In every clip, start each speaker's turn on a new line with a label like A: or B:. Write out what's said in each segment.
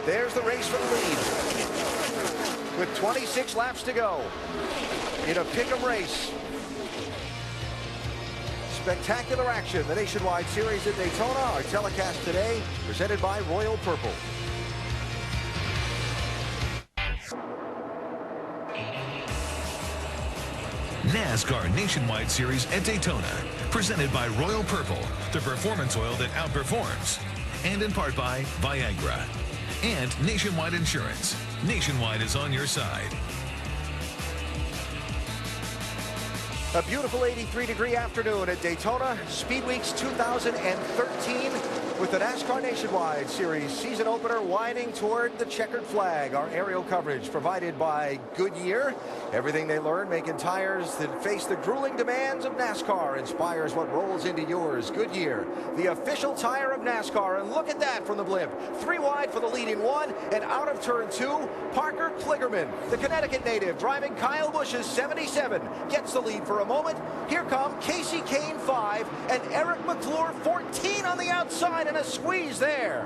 A: There's the race for the lead. With 26 laps to go in a pick'em race. Spectacular action. The Nationwide Series at Daytona. Our telecast today presented by Royal Purple.
B: NASCAR Nationwide Series at Daytona, presented by Royal Purple, the performance oil that outperforms, and in part by Viagra and Nationwide Insurance. Nationwide is on your side.
A: A beautiful 83-degree afternoon at Daytona Speedweek's 2013 with the NASCAR Nationwide Series season opener winding toward the checkered flag. Our aerial coverage provided by Goodyear. Everything they learn making tires that face the grueling demands of NASCAR inspires what rolls into yours. Goodyear, the official tire of NASCAR. And look at that from the blimp. 3 wide for the leading one, and out of turn 2, Parker Kligerman, the Connecticut native, driving Kyle Busch's 77, gets the lead for a moment. Here come Casey Kane 5 and Eric McClure 14 on the outside, and a squeeze there.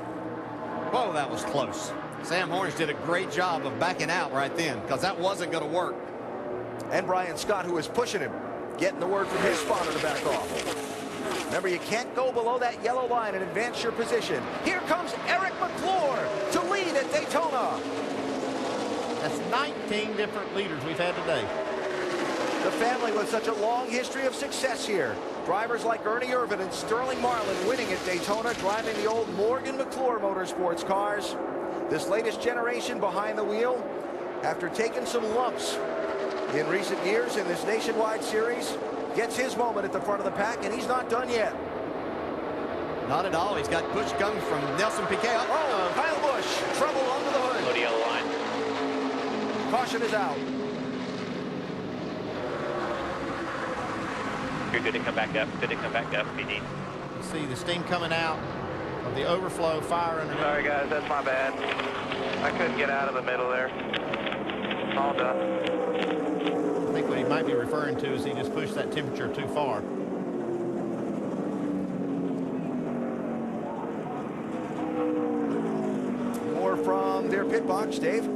C: Whoa, that was close. Sam Hornish did a great job of backing out right then, because that wasn't going to work.
A: And Brian Scott, who was pushing him, getting the word from his spotter to back off. Remember, you can't go below that yellow line and advance your position. Here comes Eric McClure to lead at Daytona.
D: That's 19 different leaders we've had today.
A: The family with such a long history of success here. Drivers like Ernie Irvin and Sterling Marlin winning at Daytona, driving the old Morgan McClure Motorsports cars. This latest generation behind the wheel, after taking some lumps in recent years in this Nationwide Series, gets his moment at the front of the pack, and he's not done yet.
C: Not at all. He's got push coming from Nelson Piquet.
A: Oh, Kyle Busch, trouble under the hood.
E: Low to yellow line.
A: Caution is out.
E: You're good to come back up. Good to come back up, PD.
D: You see the steam coming out of the overflow fire underneath.
F: Sorry guys, that's my bad. I couldn't get out of the middle there. All done.
D: I think what he might be referring to is he just pushed that temperature too far.
A: More from their pit box, Dave.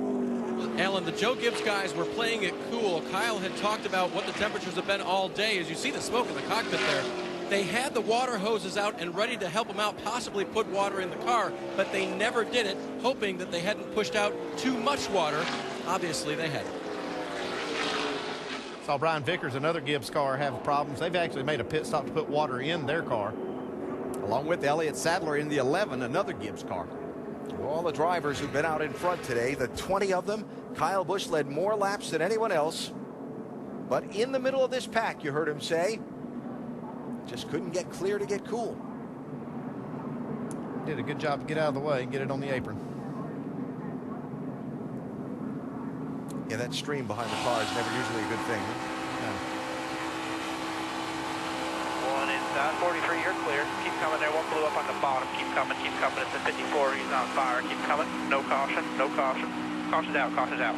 G: Alan, the Joe Gibbs guys were playing it cool. Kyle had talked about what the temperatures have been all day. As you see the smoke in the cockpit there, they had the water hoses out and ready to help them out, possibly put water in the car, but they never did it, hoping that they hadn't pushed out too much water. Obviously, they had.
D: Saw Brian Vickers, another Gibbs car, have problems. They've actually made a pit stop to put water in their car.
C: Along with Elliott Sadler in the 11, another Gibbs car.
A: All the drivers who've been out in front today, the 20 of them, Kyle Busch led more laps than anyone else. But in the middle of this pack, you heard him say, just couldn't get clear to get cool.
D: Did a good job to get out of the way and get it on the apron.
A: Yeah, that stream behind the car is never usually a good thing.
F: One inside, 43, you're clear. Keep coming there, one blew up on the bottom. Keep coming, it's the 54, he's on fire. Keep coming, no caution, no caution. Caution's out, caution's out.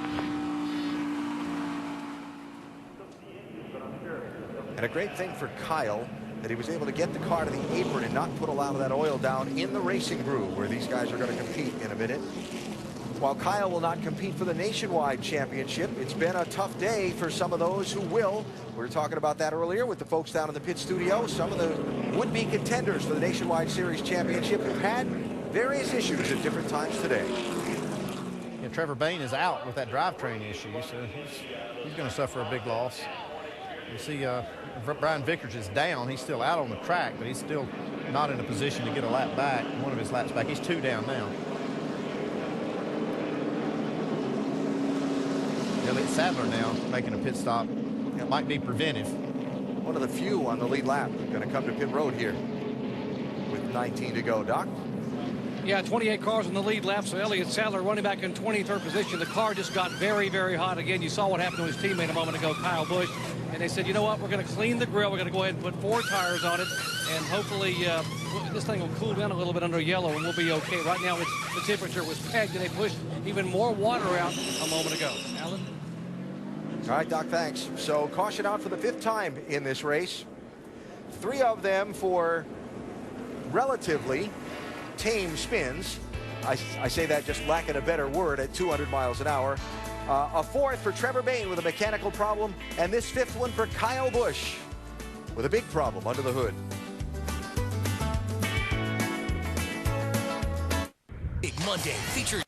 A: And a great thing for Kyle that he was able to get the car to the apron and not put a lot of that oil down in the racing groove where these guys are going to compete in a minute. While Kyle will not compete for the Nationwide Championship, it's been a tough day for some of those who will. We were talking about that earlier with the folks down in the pit studio. Some of the would-be contenders for the Nationwide Series Championship have had various issues at different times today.
D: Yeah, Trevor Bayne is out with that drivetrain issue, so he's going to suffer a big loss. You see Brian Vickers is down. He's still out on the track, but he's still not in a position to get a lap back, one of his laps back. He's 2 down now. Elliott Sadler now making a pit stop. It might be preventive.
A: One of the few on the lead lap going to come to pit road here with 19 to go. Doc?
H: Yeah, 28 cars in the lead lap, so Elliott Sadler running back in 23rd position. The car just got very, very hot again. You saw what happened to his teammate a moment ago, Kyle Busch. And they said, you know what, we're going to clean the grill. We're going to go ahead and put 4 tires on it. And hopefully this thing will cool down a little bit under yellow and we'll be okay. Right now, the temperature was pegged, and they pushed even more water out a moment ago. Alan?
A: All right, Doc, thanks. So caution out for the 5th time in this race. 3 of them for relatively tame spins. I say that just lacking a better word at 200 miles an hour. A fourth for Trevor Bayne with a mechanical problem, and this fifth one for Kyle Busch with a big problem under the hood.
I: Big Monday features.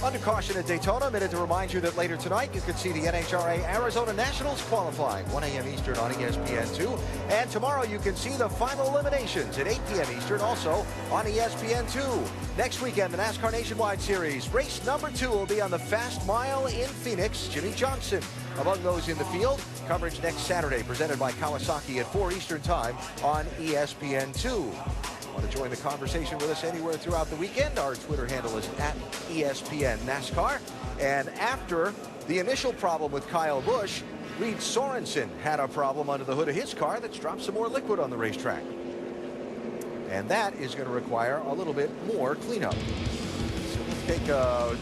A: Under caution at Daytona, a minute to remind you that later tonight you can see the NHRA Arizona Nationals qualifying, 1 a.m. Eastern on ESPN2. And tomorrow you can see the final eliminations at 8 p.m. Eastern, also on ESPN2. Next weekend, the NASCAR Nationwide Series. Race number 2 will be on the Fast Mile in Phoenix. Jimmy Johnson among those in the field. Coverage next Saturday, presented by Kawasaki at 4 Eastern Time on ESPN2. Want to join the conversation with us anywhere throughout the weekend? Our Twitter handle is at ESPN NASCAR. And after the initial problem with Kyle Busch, Reed Sorensen had a problem under the hood of his car that's dropped some more liquid on the racetrack. And that is going to require a little bit more cleanup. So we'll take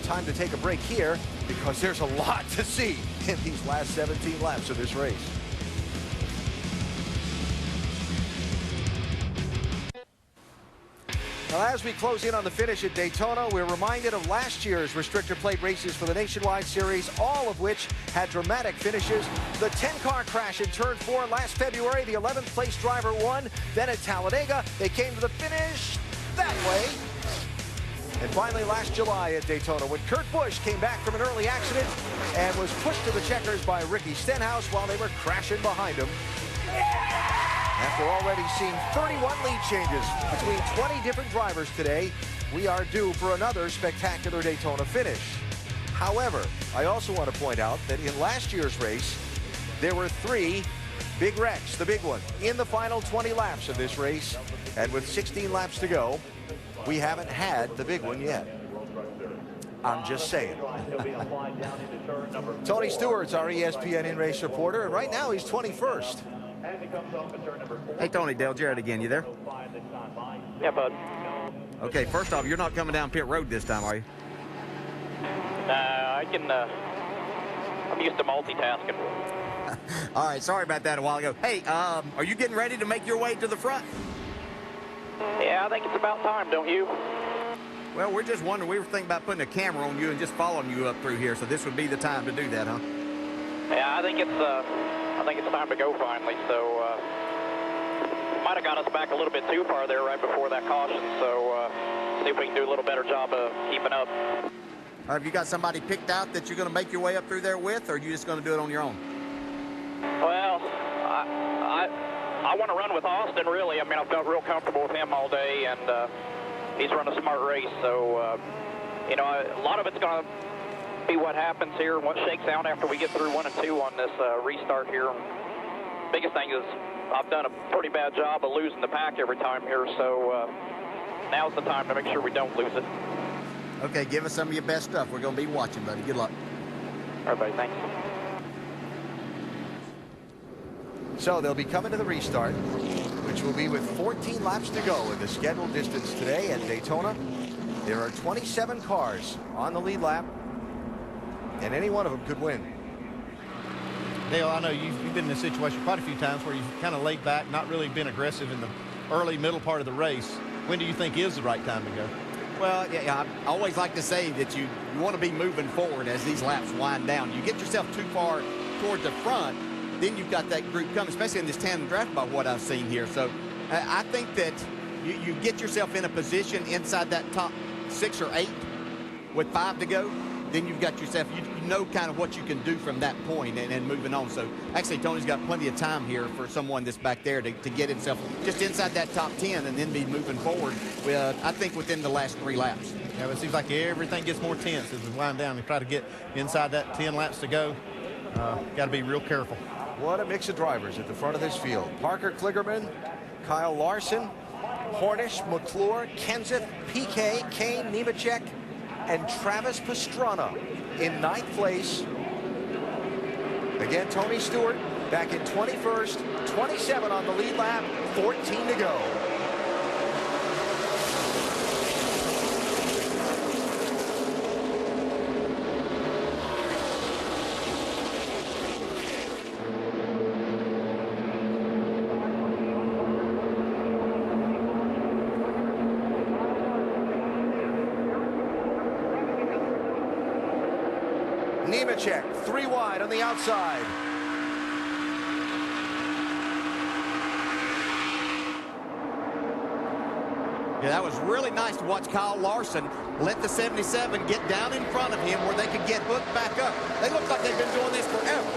A: time to take a break here because there's a lot to see in these last 17 laps of this race. Now, as we close in on the finish at Daytona, we're reminded of last year's restrictor plate races for the Nationwide Series, all of which had dramatic finishes. The 10-car crash in Turn 4 last February, the 11th place driver won. Then at Talladega, they came to the finish that way. And finally, last July at Daytona, when Kurt Busch came back from an early accident and was pushed to the checkers by Ricky Stenhouse while they were crashing behind him. After already seeing 31 lead changes between 20 different drivers today, we are due for another spectacular Daytona finish. However, I also want to point out that in last year's race, there were 3 big wrecks, the big one, in the final 20 laps of this race. And with 16 laps to go, we haven't had the big one yet. I'm just saying. Tony Stewart's our ESPN in-race reporter, and right now he's 21st.
C: Hey, Tony, Dale Jarrett again. You there?
F: Yeah, bud.
C: Okay, first off, you're not coming down pit road this time, are you?
F: I can, I'm used to multitasking.
C: All right, sorry about that a while ago. Hey, are you getting ready to make your way to the front?
F: Yeah, I think it's about time, don't you?
C: Well, we're just wondering. We were thinking about putting a camera on you and just following you up through here, so this would be the time to do that, huh?
F: Yeah, I think it's time to go finally. So might have got us back a little bit too far there right before that caution. So see if we can do a little better job of keeping up.
C: Have you got somebody picked out that you're going to make your way up through there with, or are you just going to do it on your own?
F: Well, I want to run with Austin, really. I mean, I've felt real comfortable with him all day, and he's run a smart race. So, you know, a lot of it's going to be what happens here and what shakes out after we get through 1 and 2 on this restart here. Biggest thing is I've done a pretty bad job of losing the pack every time here, so now's the time to make sure we don't lose it.
C: Okay, give us some of your best stuff. We're going to be watching, buddy. Good luck.
F: All right, buddy. Thanks.
A: So they'll be coming to the restart, which will be with 14 laps to go in the scheduled distance today at Daytona. There are 27 cars on the lead lap, and any one of them could win.
D: Dale, I know you've been in this situation quite a few times where you've kind of laid back, not really been aggressive in the early, middle part of the race. When do you think is the right time to go?
C: Well, yeah, I always like to say that you want to be moving forward as these laps wind down. You get yourself too far toward the front, then you've got that group coming, especially in this tandem draft by what I've seen here. So I think that you get yourself in a position inside that top 6 or 8 with 5 to go, then you've got yourself, you know kind of what you can do from that point and moving on. So actually Tony's got plenty of time here for someone that's back there to get himself just inside that top 10 and then be moving forward, I think, within the last 3 laps.
D: Yeah, but it seems like everything gets more tense as we wind down and try to get inside that 10 laps to go. Got to be real careful.
A: What a mix of drivers at the front of this field. Parker Kligerman, Kyle Larson, Hornish, McClure, Kenseth, PK, Kane, Nemechek, and Travis Pastrana in 9th place. Again, Tony Stewart back in 21st, 27 on the lead lap, 14 to go. Nemechek, 3 wide on the outside.
C: Yeah, that was really nice to watch Kyle Larson let the 77 get down in front of him where they could get hooked back up. They look like they've been doing this forever.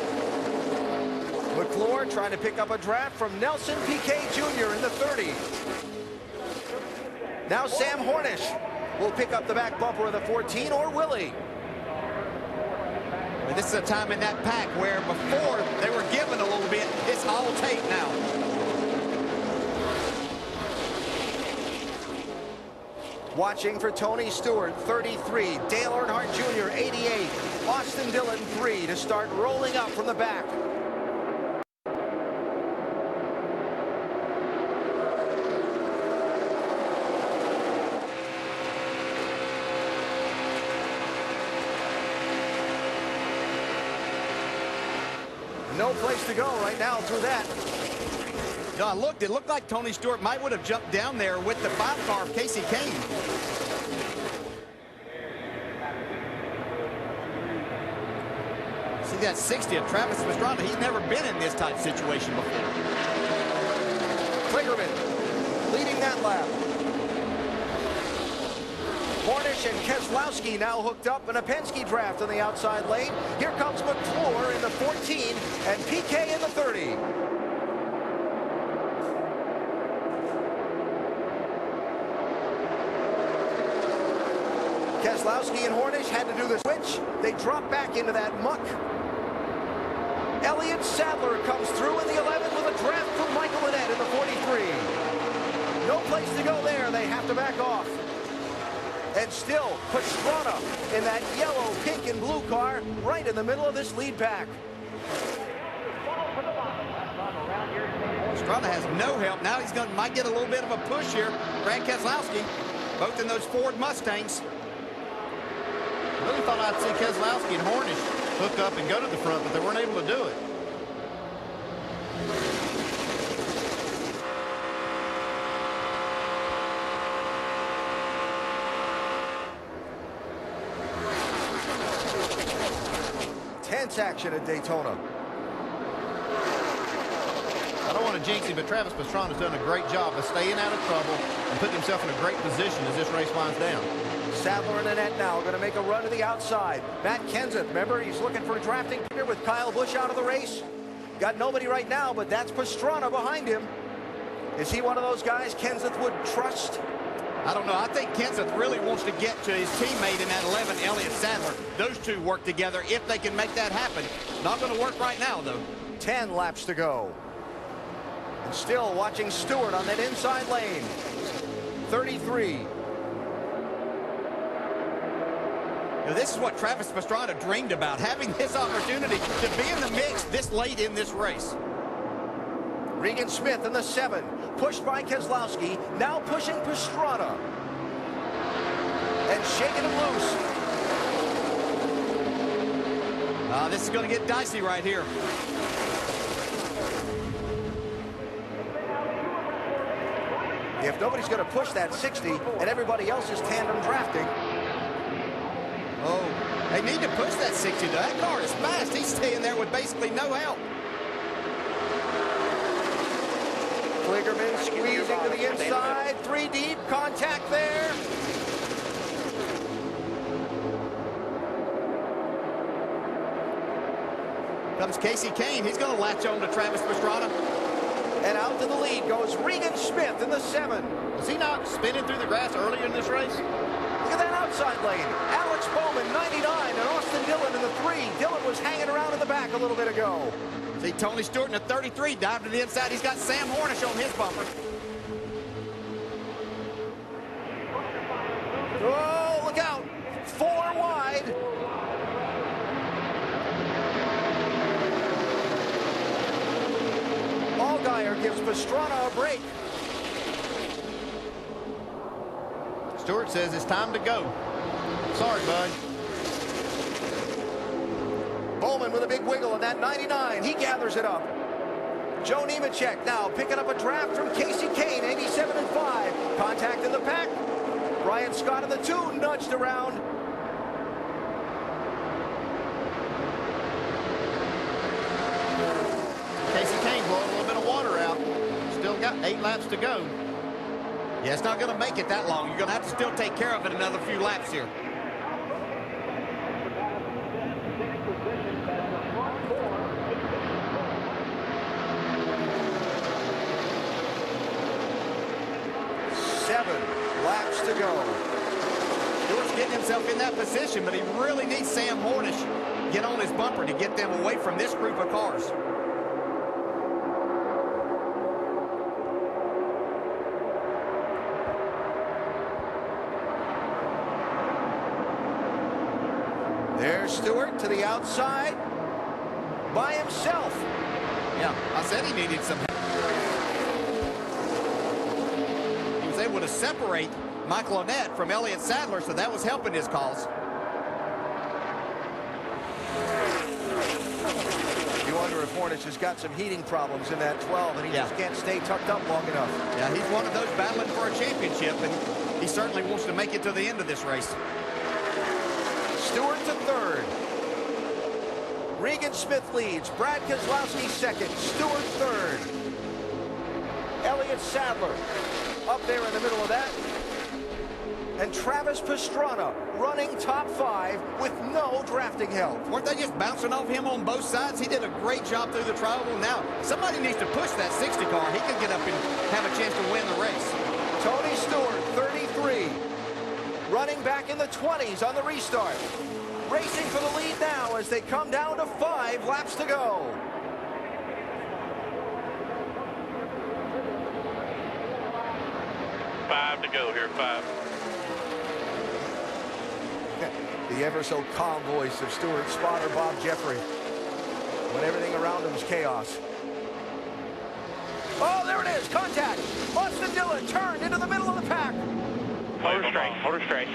A: McClure trying to pick up a draft from Nelson Piquet Jr. in the 30. Now Sam Hornish will pick up the back bumper of the 14, or will he?
C: Well, this is a time in that pack where before they were given a little bit. It's all tape now.
A: Watching for Tony Stewart, 33. Dale Earnhardt Jr., 88. Austin Dillon, 3 to start rolling up from the back. No place to go right now through that.
C: No, it looked like Tony Stewart might would have jumped down there with the 5 car of Casey Kane. See that 60 of Travis Pastrana. He's never been in this type of situation before.
A: Kligerman leading that lap. Hornish and Keselowski now hooked up in a Penske draft on the outside lane. Here comes McClure in the 14 and PK in the 30. Keselowski and Hornish had to do the switch. They drop back into that muck. Elliott Sadler comes through in the 11 with a draft from Michael Annett in the 43. No place to go there. They have to back off. And still, Pastrana in that yellow, pink, and blue car right in the middle of this lead pack.
C: Pastrana has no help. Now he's might get a little bit of a push here. Brad Keselowski, both in those Ford Mustangs.
D: I really thought I'd see Keselowski and Hornish hook up and go to the front, but they weren't able to do it.
A: Tense action at Daytona.
D: I don't want to jinx him, but Travis Pastrana's done a great job of staying out of trouble and putting himself in a great position as this race winds down.
A: Sadler and Annett now going to make a run to the outside. Matt Kenseth, remember, he's looking for a drafting partner with Kyle Busch out of the race. Got nobody right now, but that's Pastrana behind him. Is he one of those guys Kenseth would trust?
C: I don't know. I think Kenseth really wants to get to his teammate in that 11, Elliott Sadler. Those two work together if they can make that happen. Not going to work right now, though.
A: 10 laps to go. And still watching Stewart on that inside lane. 33.
C: Now, this is what Travis Pastrana dreamed about, having this opportunity to be in the mix this late in this race.
A: Regan Smith in the 7, pushed by Keselowski, now pushing Pastrana. And shaking him loose.
C: This is going to get dicey right here.
A: If nobody's going to push that 60 and everybody else is tandem drafting.
C: Oh, they need to push that 60. That car is fast. He's staying there with basically no help.
A: Kligerman squeezing to the inside. 3 deep. Contact there.
C: Comes Casey Kane. He's going to latch on to Travis Pastrana.
A: And out to the lead goes Regan Smith in the 7.
D: Was he not spinning through the grass earlier in this race?
A: Look at that outside lane. Alex Bowman, 99, and Austin Dillon in the 3. Dillon was hanging around in the back a little bit ago.
C: See Tony Stewart in the 33, dive to the inside. He's got Sam Hornish on his bumper.
A: Oh, look out. 4 wide. Allgaier gives Pastrana a break.
D: Stewart says it's time to go. Sorry, bud.
A: Bowman with a big wiggle in that 99. He gathers it up. Joe Nemechek now picking up a draft from Casey Kane, 87 and 5. Contact in the pack. Brian Scott in the 2, nudged around.
D: got 8 laps to go.
C: Yeah, it's not going to make it that long. You're going to have to still take care of it another few laps here.
A: Laps to go.
C: Stewart's getting himself in that position, but he really needs Sam Hornish to get on his bumper to get them away from this group of cars.
A: There's Stewart to the outside by himself.
C: Yeah, I said he needed some help. Able to separate Michael Annett from Elliott Sadler, so that was helping his cause.
A: You wonder if Hornish has got some heating problems in that 12, and he just can't stay tucked up long enough.
C: Yeah, he's one of those battling for a championship, and he certainly wants to make it to the end of this race.
A: Stewart to third. Regan Smith leads. Brad Keselowski second. Stewart third. Elliott Sadler up there in the middle of that. And Travis Pastrana running top 5 with no drafting help.
C: Weren't they just bouncing off him on both sides? He did a great job through the trial. Now, somebody needs to push that 60 car. He can get up and have a chance to win the race.
A: Tony Stewart, 33. Running back in the 20s on the restart. Racing for the lead now as they come down to 5 laps to go.
E: To go here, 5.
A: The ever so calm voice of Stewart's spotter, Bob Jeffrey, when everything around him is chaos. Oh, there it is, contact. Austin Dillon turned into the middle of the pack.
E: Hold her straight, hold her straight.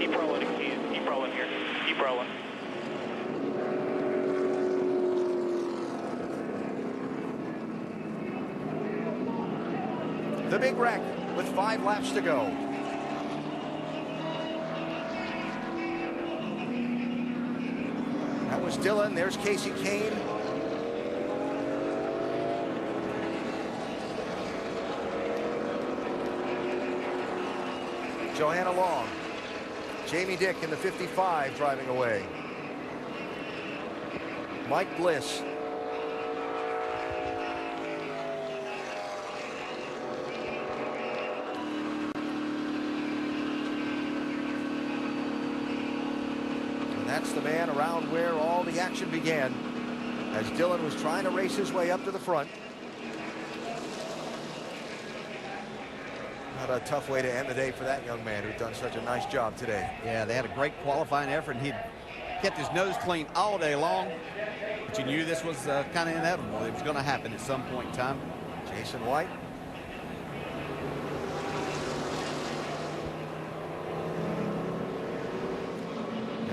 E: Keep rolling, keep rolling here, keep rolling.
A: The big wreck with 5 laps to go. That was Dillon. There's Casey Kane. Johanna Long. Jamie Dick in the 55 driving away. Mike Bliss. That's the man around where all the action began as Dillon was trying to race his way up to the front. Not a tough way to end the day for that young man who'd done such a nice job today.
C: Yeah, they had a great qualifying effort, and he'd kept his nose clean all day long. But you knew this was kind of inevitable. It was going to happen at some point in time.
A: Jason White.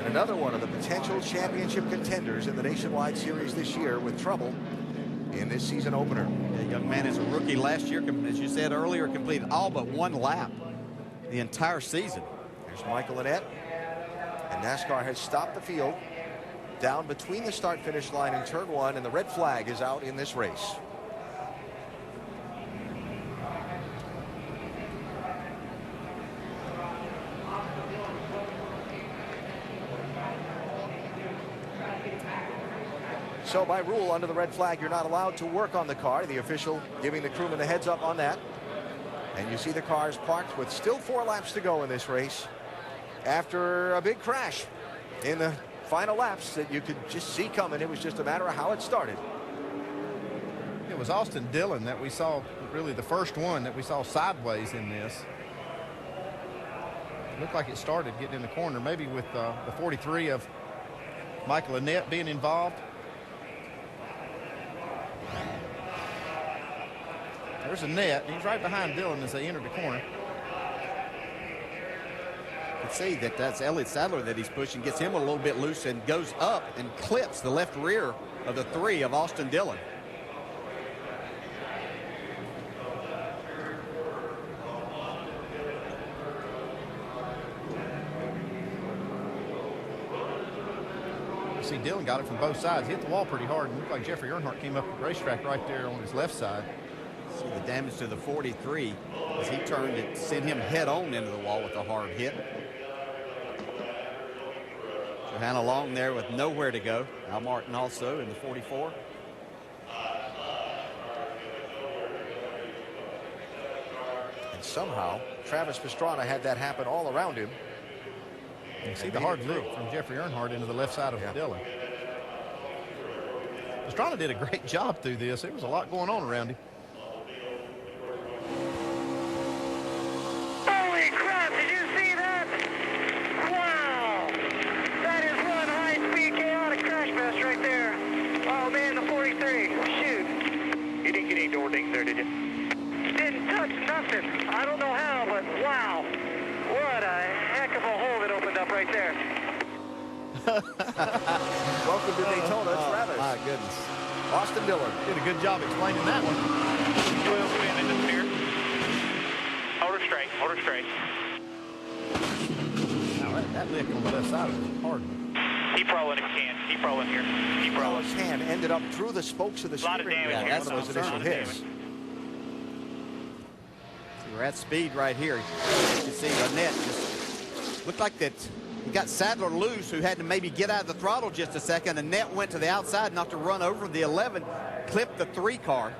A: Another one of the potential championship contenders in the Nationwide Series this year with trouble in this season opener.
C: The young man is a rookie last year, as you said earlier, completed all but 1 lap the entire season.
A: There's Michael Annett, and NASCAR has stopped the field down between the start-finish line and turn 1, and the red flag is out in this race. So by rule, under the red flag, you're not allowed to work on the car. The official giving the crewman the heads up on that. And you see the cars parked with still 4 laps to go in this race after a big crash in the final laps that you could just see coming. It was just a matter of how it started.
D: It was Austin Dillon that we saw, really the first one that we saw sideways in this. It looked like it started getting in the corner, maybe with the 43 of Michael Annett being involved. There's Annett. He's right behind Dillon as they enter the corner.
C: You can see that that's Elliott Sadler that he's pushing, gets him a little bit loose and goes up and clips the left rear of the 3 of Austin Dillon.
D: see Dillon got it from both sides. He hit the wall pretty hard. It looked like Jeffrey Earnhardt came up the racetrack right there on his left side.
C: See the damage to the 43 as he turned it, sent him head on into the wall with a hard hit. Johanna Long there with nowhere to go. Al Martin also in the 44.
A: And somehow Travis Pastrana had that happen all around him.
D: You see the hard lick from Jeffrey Earnhardt into the left side of Dillon. Pastrana did a great job through this. There was a lot going on around him.
J: Holy crap, did you see that? Wow. That is one high-speed chaotic crash fest right there. Oh man, the 43. Shoot.
E: You didn't get any door dings there, did you?
J: Didn't touch nothing. I don't know how, but wow. What a heck of a hole that opened up right there.
A: Welcome to Daytona, Travis.
C: My goodness.
A: Austin Dillon
D: did a good job explaining that one.
E: Well, spin into steer. Hold her straight. Hold her straight.
D: Now, that lick on the left side was hard.
E: Keep rolling if you can. Keep rolling here. Keep rolling.
A: His hand ended up through the spokes of the steering wheel.
C: Yeah, that's
A: one of those initial hits.
C: We're at speed right here. You can see Annette just looked like that. He got Sadler loose, who had to maybe get out of the throttle just a second. Annette went to the outside, not to run over the 11, clipped the 3 car.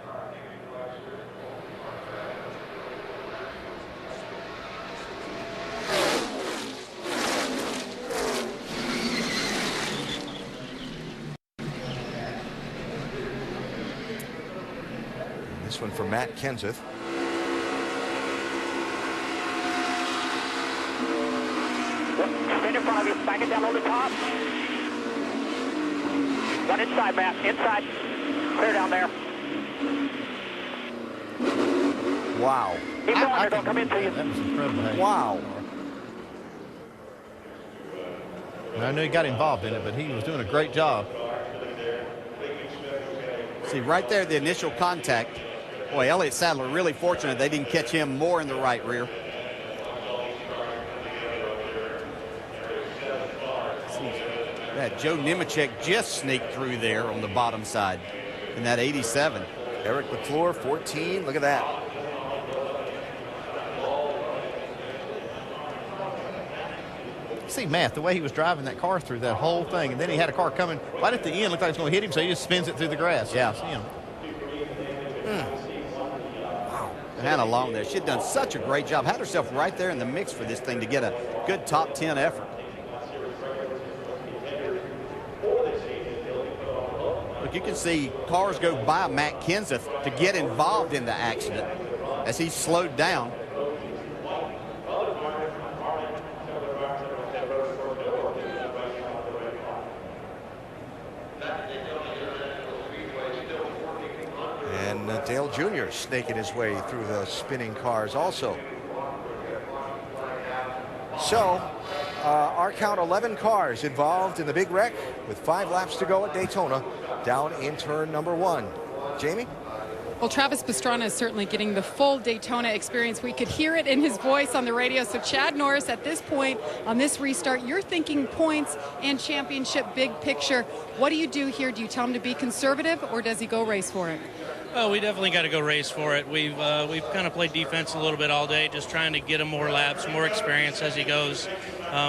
A: This one from Matt Kenseth.
F: Stand in front of you, back it down on the top. One inside, Matt, inside. Clear down there.
A: Wow.
F: Keep going, they're going to come into you.
D: That was incredible.
A: Wow.
D: I know he got involved in it, but he was doing a great job.
C: See, right there, the initial contact. Boy, Elliott Sadler really fortunate they didn't catch him more in the right rear. Yeah, Joe Nemechek just sneaked through there on the bottom side in that 87.
A: Eric McClure, 14. Look at that.
D: See Matt, the way he was driving that car through that whole thing, and then he had a car coming right at the end, looked like it was going to hit him, so he just spins it through the grass.
C: Yeah.
D: See him.
C: Wow. Hannah Long there. She'd done such a great job. Had herself right there in the mix for this thing to get a good top 10 effort. Look, you can see cars go by Matt Kenseth to get involved in the accident as he slowed down.
A: And Dale Jr. snaking his way through the spinning cars also. So, our count 11 cars involved in the big wreck with 5 laps to go at Daytona down in turn number 1. Jamie?
K: Well, Travis Pastrana is certainly getting the full Daytona experience. We could hear it in his voice on the radio. So, Chad Norris, at this point on this restart, you're thinking points and championship, big picture. What do you do here? Do you tell him to be conservative, or does he go race for it?
L: Well, we definitely got to go race for it. We've kind of played defense a little bit all day, just trying to get him more laps, more experience as he goes,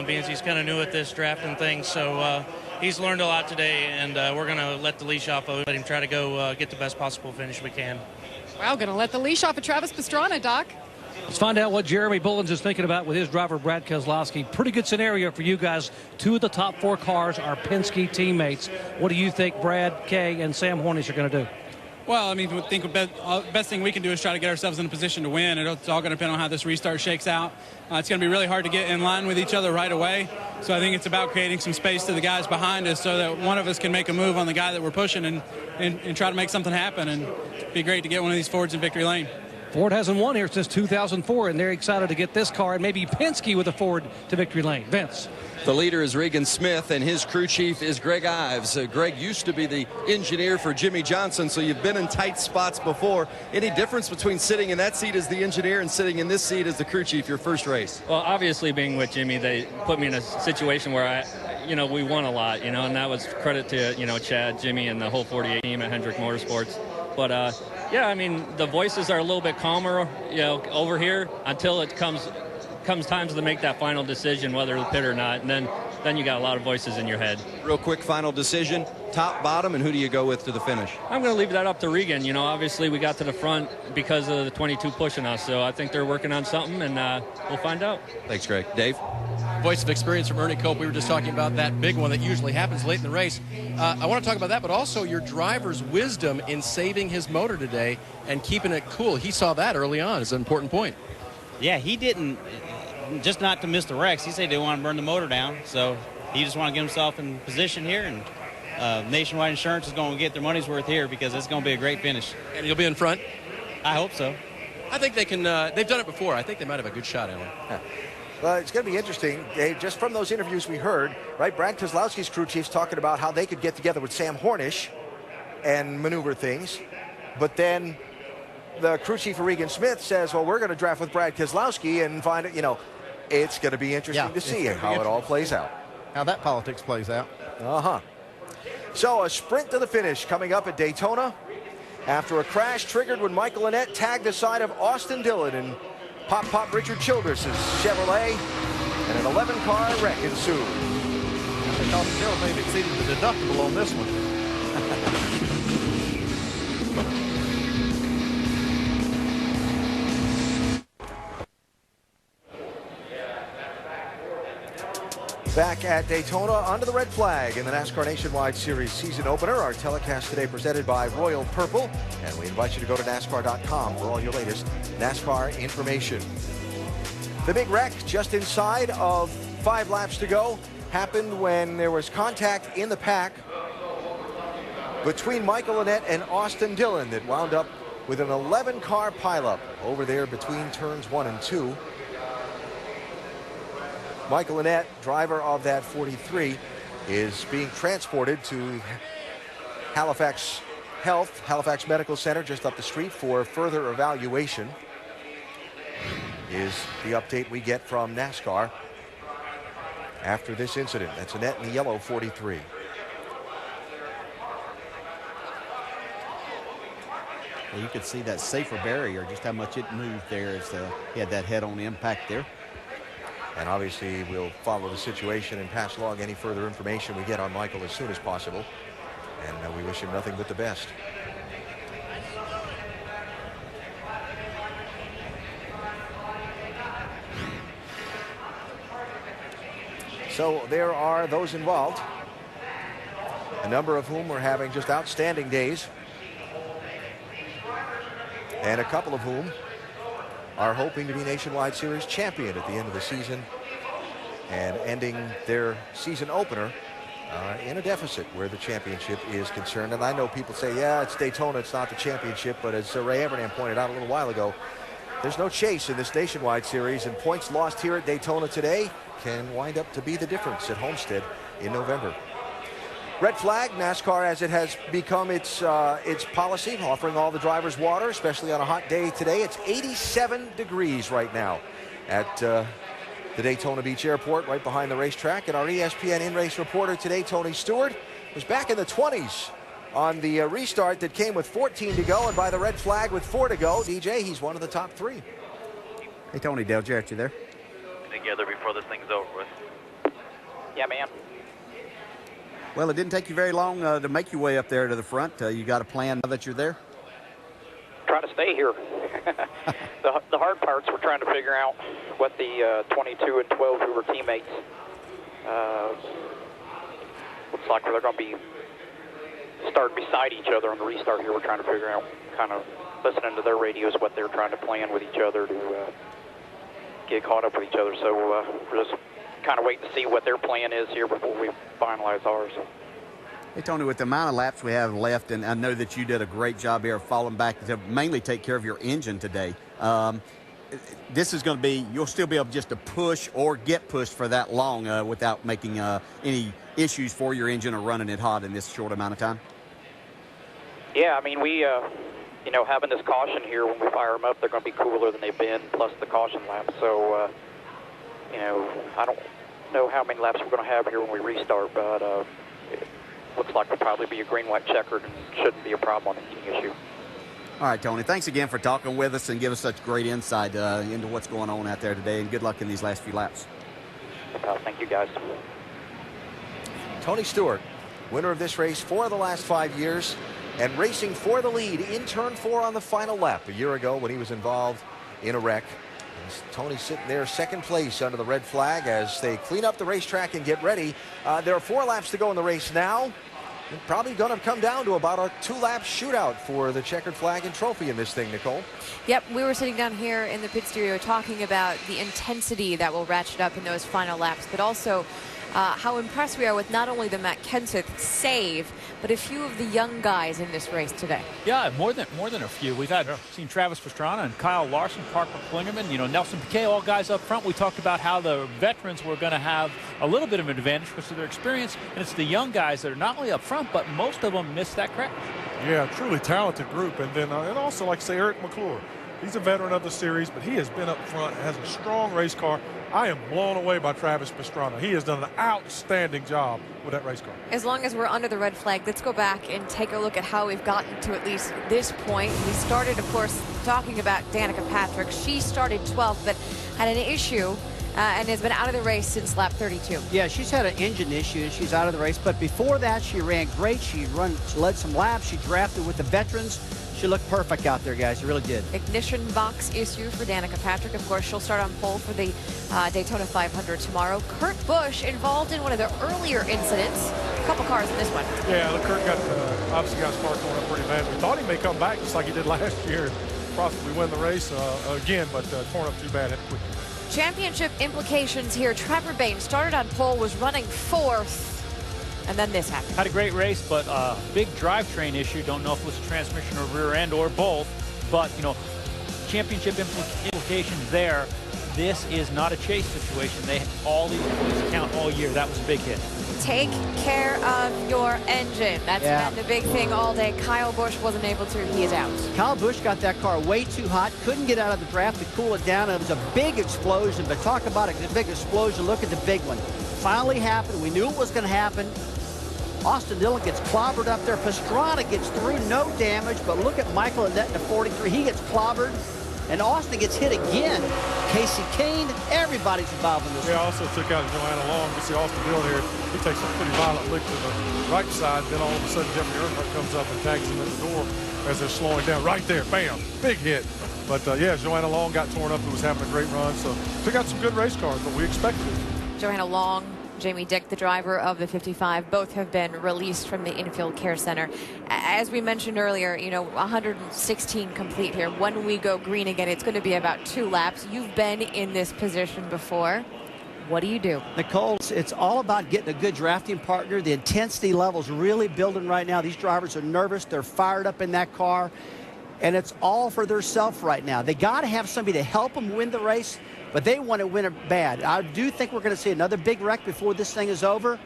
L: because he's kind of new at this drafting thing. So he's learned a lot today, and we're going to let the leash off of him, let him try to go get the best possible finish we can.
K: Wow, going to let the leash off of Travis Pastrana, Doc.
H: Let's find out what Jeremy Bullins is thinking about with his driver, Brad Keselowski. Pretty good scenario for you guys. 2 of the top 4 cars are Penske teammates. What do you think Brad, Kay, and Sam Hornish are going to do?
M: Well, I mean, I think the best thing we can do is try to get ourselves in a position to win. It's all going to depend on how this restart shakes out. It's going to be really hard to get in line with each other right away. So I think it's about creating some space to the guys behind us so that one of us can make a move on the guy that we're pushing and try to make something happen. And it'd be great to get one of these Fords in victory lane.
H: Ford hasn't won here since 2004, and they're excited to get this car and maybe Penske with a Ford to victory lane. Vince.
N: The leader is Regan Smith, and his crew chief is Greg Ives. Greg used to be the engineer for Jimmy Johnson, so you've been in tight spots before. Any difference between sitting in that seat as the engineer and sitting in this seat as the crew chief, your first race?
O: Well, obviously being with Jimmy, they put me in a situation where we won a lot, and that was credit to, Chad, Jimmy, and the whole 48 team at Hendrick Motorsports. But, yeah, I mean, the voices are a little bit calmer, over here until it comes time to make that final decision, whether to pit or not. And then you got a lot of voices in your head.
N: Real quick final decision, top, bottom, and who do you go with to the finish?
O: I'm going to leave that up to Regan. Obviously we got to the front because of the 22 pushing us. So I think they're working on something, and we'll find out.
N: Thanks, Greg. Dave?
G: Voice of experience from Ernie Cope. We were just talking about that big one that usually happens late in the race. I want to talk about that, but also your driver's wisdom in saving his motor today and keeping it cool. He saw that early on as an important point.
P: Yeah, he didn't, just not to miss the wrecks. He said they want to burn the motor down, so he just want to get himself in position here, and Nationwide Insurance is going to get their money's worth here because it's going to be a great finish.
G: And he'll be in front?
P: I hope so.
G: I think they can, they've done it before. I think they might have a good shot, Alan.
A: Yeah. Well, it's going to be interesting, Dave, just from those interviews we heard, right? Brad Keselowski's crew chief's talking about how they could get together with Sam Hornish and maneuver things. But then the crew chief of Regan Smith says, well, we're going to draft with Brad Keselowski and find it, it's going to be interesting to see how it all plays out.
D: How that politics plays out.
A: Uh-huh. So a sprint to the finish coming up at Daytona after a crash triggered when Michael Annett tagged the side of Austin Dillon and Pop Richard Childress' Chevrolet, and an 11-car wreck ensued.
D: I think Austin Dillon may have exceeded the deductible on this one.
A: Back at Daytona under the red flag in the NASCAR Nationwide Series season opener. Our telecast today presented by Royal Purple, and we invite you to go to NASCAR.com for all your latest NASCAR information. The big wreck just inside of 5 laps to go happened when there was contact in the pack between Michael Annett and Austin Dillon that wound up with an 11-car pileup over there between turns 1 and 2. Michael Annett, driver of that 43, is being transported to Halifax Medical Center just up the street for further evaluation. Is the update we get from NASCAR after this incident. That's Annett in the yellow 43.
C: Well, you could see that safer barrier, just how much it moved there as he had that head-on impact there.
A: And obviously we'll follow the situation and pass along any further information we get on Michael as soon as possible. And we wish him nothing but the best. So there are those involved, a number of whom are having just outstanding days, and a couple of whom are hoping to be Nationwide Series champion at the end of the season and ending their season opener in a deficit where the championship is concerned. And I know people say, yeah, it's Daytona, it's not the championship, but as Ray Evernham pointed out a little while ago, there's no chase in this Nationwide Series, and points lost here at Daytona today can wind up to be the difference at Homestead in November. Red flag, NASCAR as it has become its policy, offering all the drivers water, especially on a hot day today. It's 87 degrees right now at the Daytona Beach Airport, right behind the racetrack. And our ESPN in-race reporter today, Tony Stewart, was back in the 20s on the restart that came with 14 to go, and by the red flag with 4 to go. DJ, he's one of the top 3.
C: Hey, Tony, Dale Jarrett, you there?
Q: Together before this thing's over with.
F: Yeah, man.
C: Well, it didn't take you very long to make your way up there to the front. You got a plan now that you're there?
F: Try to stay here. The hard parts we're trying to figure out what the 22 and 12 who were teammates. Looks like they're going to be start beside each other on the restart here. We're trying to figure out, kind of listening to their radios, what they're trying to plan with each other to get caught up with each other. So we're just kind of waiting to see what their plan is here before we finalize ours.
C: Hey, Tony, with the amount of laps we have left, and I know that you did a great job here of falling back to mainly take care of your engine today. This is going to be, you'll still be able just to push or get pushed for that long without making any issues for your engine or running it hot in this short amount of time?
F: Yeah, I mean, we, you know, having this caution here, when we fire them up, they're going to be cooler than they've been, plus the caution lap. So, you know, know how many laps we're going to have here when we restart, but it looks like it'll probably be a green-white checkered and shouldn't be a problem on the heating issue.
C: All right, Tony, thanks again for talking with us and giving us such great insight into what's going on out there today, and good luck in these last few laps.
F: Thank you, guys.
A: Tony Stewart, winner of this race 4 of the last 5 years, and racing for the lead in turn 4 on the final lap a year ago when he was involved in a wreck. And Tony sitting there second place under the red flag as they clean up the racetrack and get ready. There are 4 laps to go in the race now. It's probably going to come down to about a 2-lap shootout for the checkered flag and trophy in this thing, Nicole.
R: Yep, we were sitting down here in the pit studio talking about the intensity that will ratchet up in those final laps, but also how impressed we are with not only the Matt Kenseth save, but a few of the young guys in this race today.
S: Yeah, more than a few. We've seen Travis Pastrana and Kyle Larson, Parker Klingerman, Nelson Piquet, all guys up front. We talked about how the veterans were going to have a little bit of an advantage because of their experience, and it's the young guys that are not only up front, but most of them missed that crash.
T: Yeah, truly talented group. And then and also, like I say, Eric McClure. He's a veteran of the series, but he has been up front, has a strong race car. I am blown away by Travis Pastrana. He has done an outstanding job with that race car.
R: As long as we're under the red flag, let's go back and take a look at how we've gotten to at least this point. We started, of course, talking about Danica Patrick. She started 12th, but had an issue and has been out of the race since lap 32.
U: Yeah, she's had an engine issue and she's out of the race. But before that, she ran great. She led some laps. She drafted with the veterans. She looked perfect out there, guys. She really did.
R: Ignition box issue for Danica Patrick. Of course, she'll start on pole for the Daytona 500 tomorrow. Kurt Busch involved in one of the earlier incidents. A couple cars in this one.
T: Yeah, Kurt obviously got his car torn up pretty bad. We thought he may come back just like he did last year and possibly win the race again, but torn up too bad quickly.
R: Championship implications here. Trevor Bayne started on pole, was running 4th. And then this happened.
S: Had a great race, but big drivetrain issue. Don't know if it was a transmission or rear end or both. But, championship implications there. This is not a chase situation. All these points count all year. That was a big hit.
R: Take care of your engine. That's been the big thing all day. Kyle Busch wasn't able to. He is out.
U: Kyle Busch got that car way too hot. Couldn't get out of the draft to cool it down. It was a big explosion. But talk about a big explosion. Look at the big one. Finally happened. We knew it was going to happen. Austin Dillon gets clobbered up there. Pastrana gets through, no damage. But look at Michael Annett in the 43. He gets clobbered. And Austin gets hit again. Casey Kane, everybody's involved in this.
T: Yeah, also took out Joanna Long. You see Austin Dillon here. He takes a pretty violent lick to the right side. Then all of a sudden, Jeffrey Earnhardt comes up and tags him at the door as they're slowing down. Right there, bam, big hit. But, yeah, Joanna Long got torn up. Who was having a great run. So took out some good race cars, but we expected it.
R: Joanna Long, Jamie Dick, the driver of the 55, both have been released from the infield care center. As we mentioned earlier, 116 complete here. When we go green again, it's going to be about 2 laps. You've been in this position before. What do you do?
U: Nicole, it's all about getting a good drafting partner. The intensity level's really building right now. These drivers are nervous. They're fired up in that car. And it's all for their self right now. They got to have somebody to help them win the race, but they want to win it bad. I do think we're going to see another big wreck before this thing is over.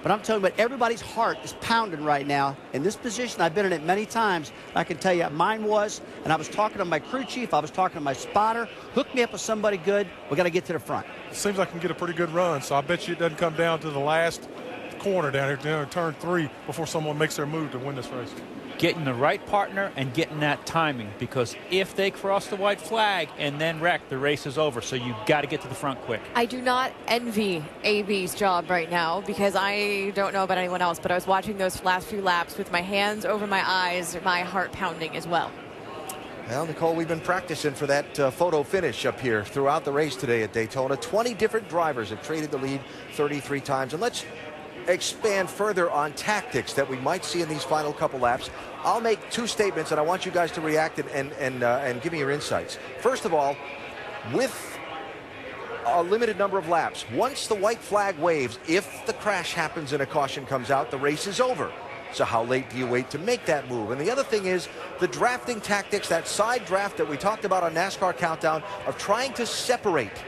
U: But I'm telling you, everybody's heart is pounding right now. In this position, I've been in it many times. I can tell you, mine was, and I was talking to my crew chief, I was talking to my spotter, hook me up with somebody good. We got to get to the front.
T: It seems like I can get a pretty good run, so I bet you it doesn't come down to the last corner down here, down turn 3, before someone makes their move to win this race.
S: Getting the right partner and getting that timing, because if they cross the white flag and then wreck, the race is over. So you got to get to the front quick.
R: I do not envy AB's job right now because I don't know about anyone else, but I was watching those last few laps with my hands over my eyes, my heart pounding as well.
A: Well, Nicole, we've been practicing for that photo finish up here throughout the race today at Daytona. 20 different drivers have traded the lead 33 times. And let's expand further on tactics that we might see in these final couple laps. I'll make 2 statements, and I want you guys to react and give me your insights. First of all, with a limited number of laps, once the white flag waves, if the crash happens and a caution comes out, the race is over. So how late do you wait to make that move? And the other thing is the drafting tactics, that side draft that we talked about on NASCAR Countdown, of trying to separate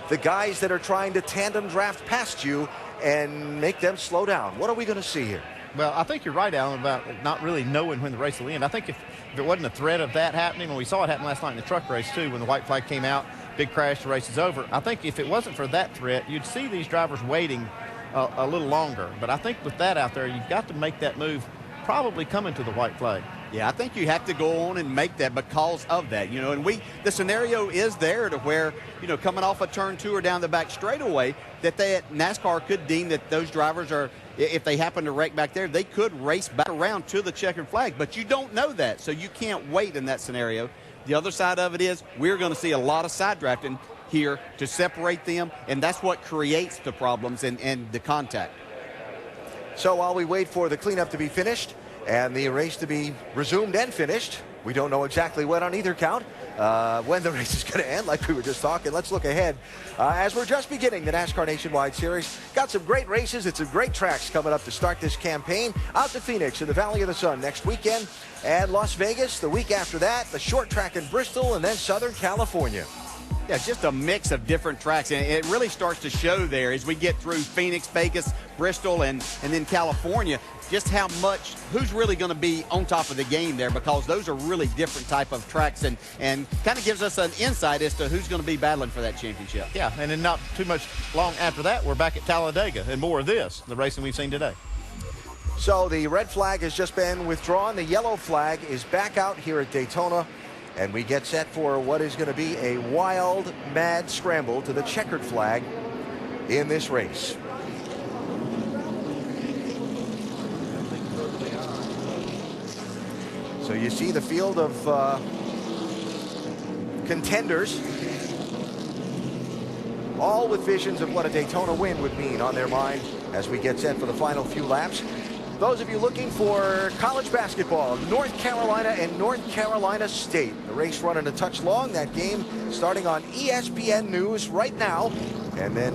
A: the guys that are trying to tandem draft past you and make them slow down. What are we going to see here?
D: Well, I think you're right, Alan, about not really knowing when the race will end. I think if there wasn't a threat of that happening, when we saw it happen last night in the truck race, too, when the white flag came out, big crash, the race is over. I think if it wasn't for that threat, you'd see these drivers waiting a little longer. But I think with that out there, you've got to make that move probably coming to the white flag.
C: Yeah, I think you have to go on and make that because of that, you know, and the scenario is there to where, you know, coming off a turn 2 or down the back straightaway, that NASCAR could deem that those drivers are, if they happen to wreck back there, they could race back around to the checkered flag, but you don't know that, so you can't wait in that scenario. The other side of it is we're going to see a lot of side drafting here to separate them, and that's what creates the problems and the contact.
A: So while we wait for the cleanup to be finished and the race to be resumed and finished, we don't know exactly when on either count, when the race is going to end, like we were just talking. Let's look ahead. As we're just beginning the NASCAR Nationwide Series, got some great races and some great tracks coming up to start this campaign. Out to Phoenix in the Valley of the Sun next weekend, and Las Vegas the week after that, the short track in Bristol, and then Southern California.
C: Yeah, just a mix of different tracks, and it really starts to show there as we get through Phoenix, Vegas, Bristol, and then California, just how much, who's really going to be on top of the game there, because those are really different type of tracks, and kind of gives us an insight as to who's going to be battling for that championship.
D: Yeah, and then not too much long after that, we're back at Talladega and more of this, the racing we've seen today.
A: So the red flag has just been withdrawn. The yellow flag is back out here at Daytona. And we get set for what is going to be a wild, mad scramble to the checkered flag in this race. So you see the field of contenders, all with visions of what a Daytona win would mean on their mind as we get set for the final few laps. Those of you looking for college basketball, North Carolina and North Carolina State. The race running a touch long. That game starting on ESPN News right now. And then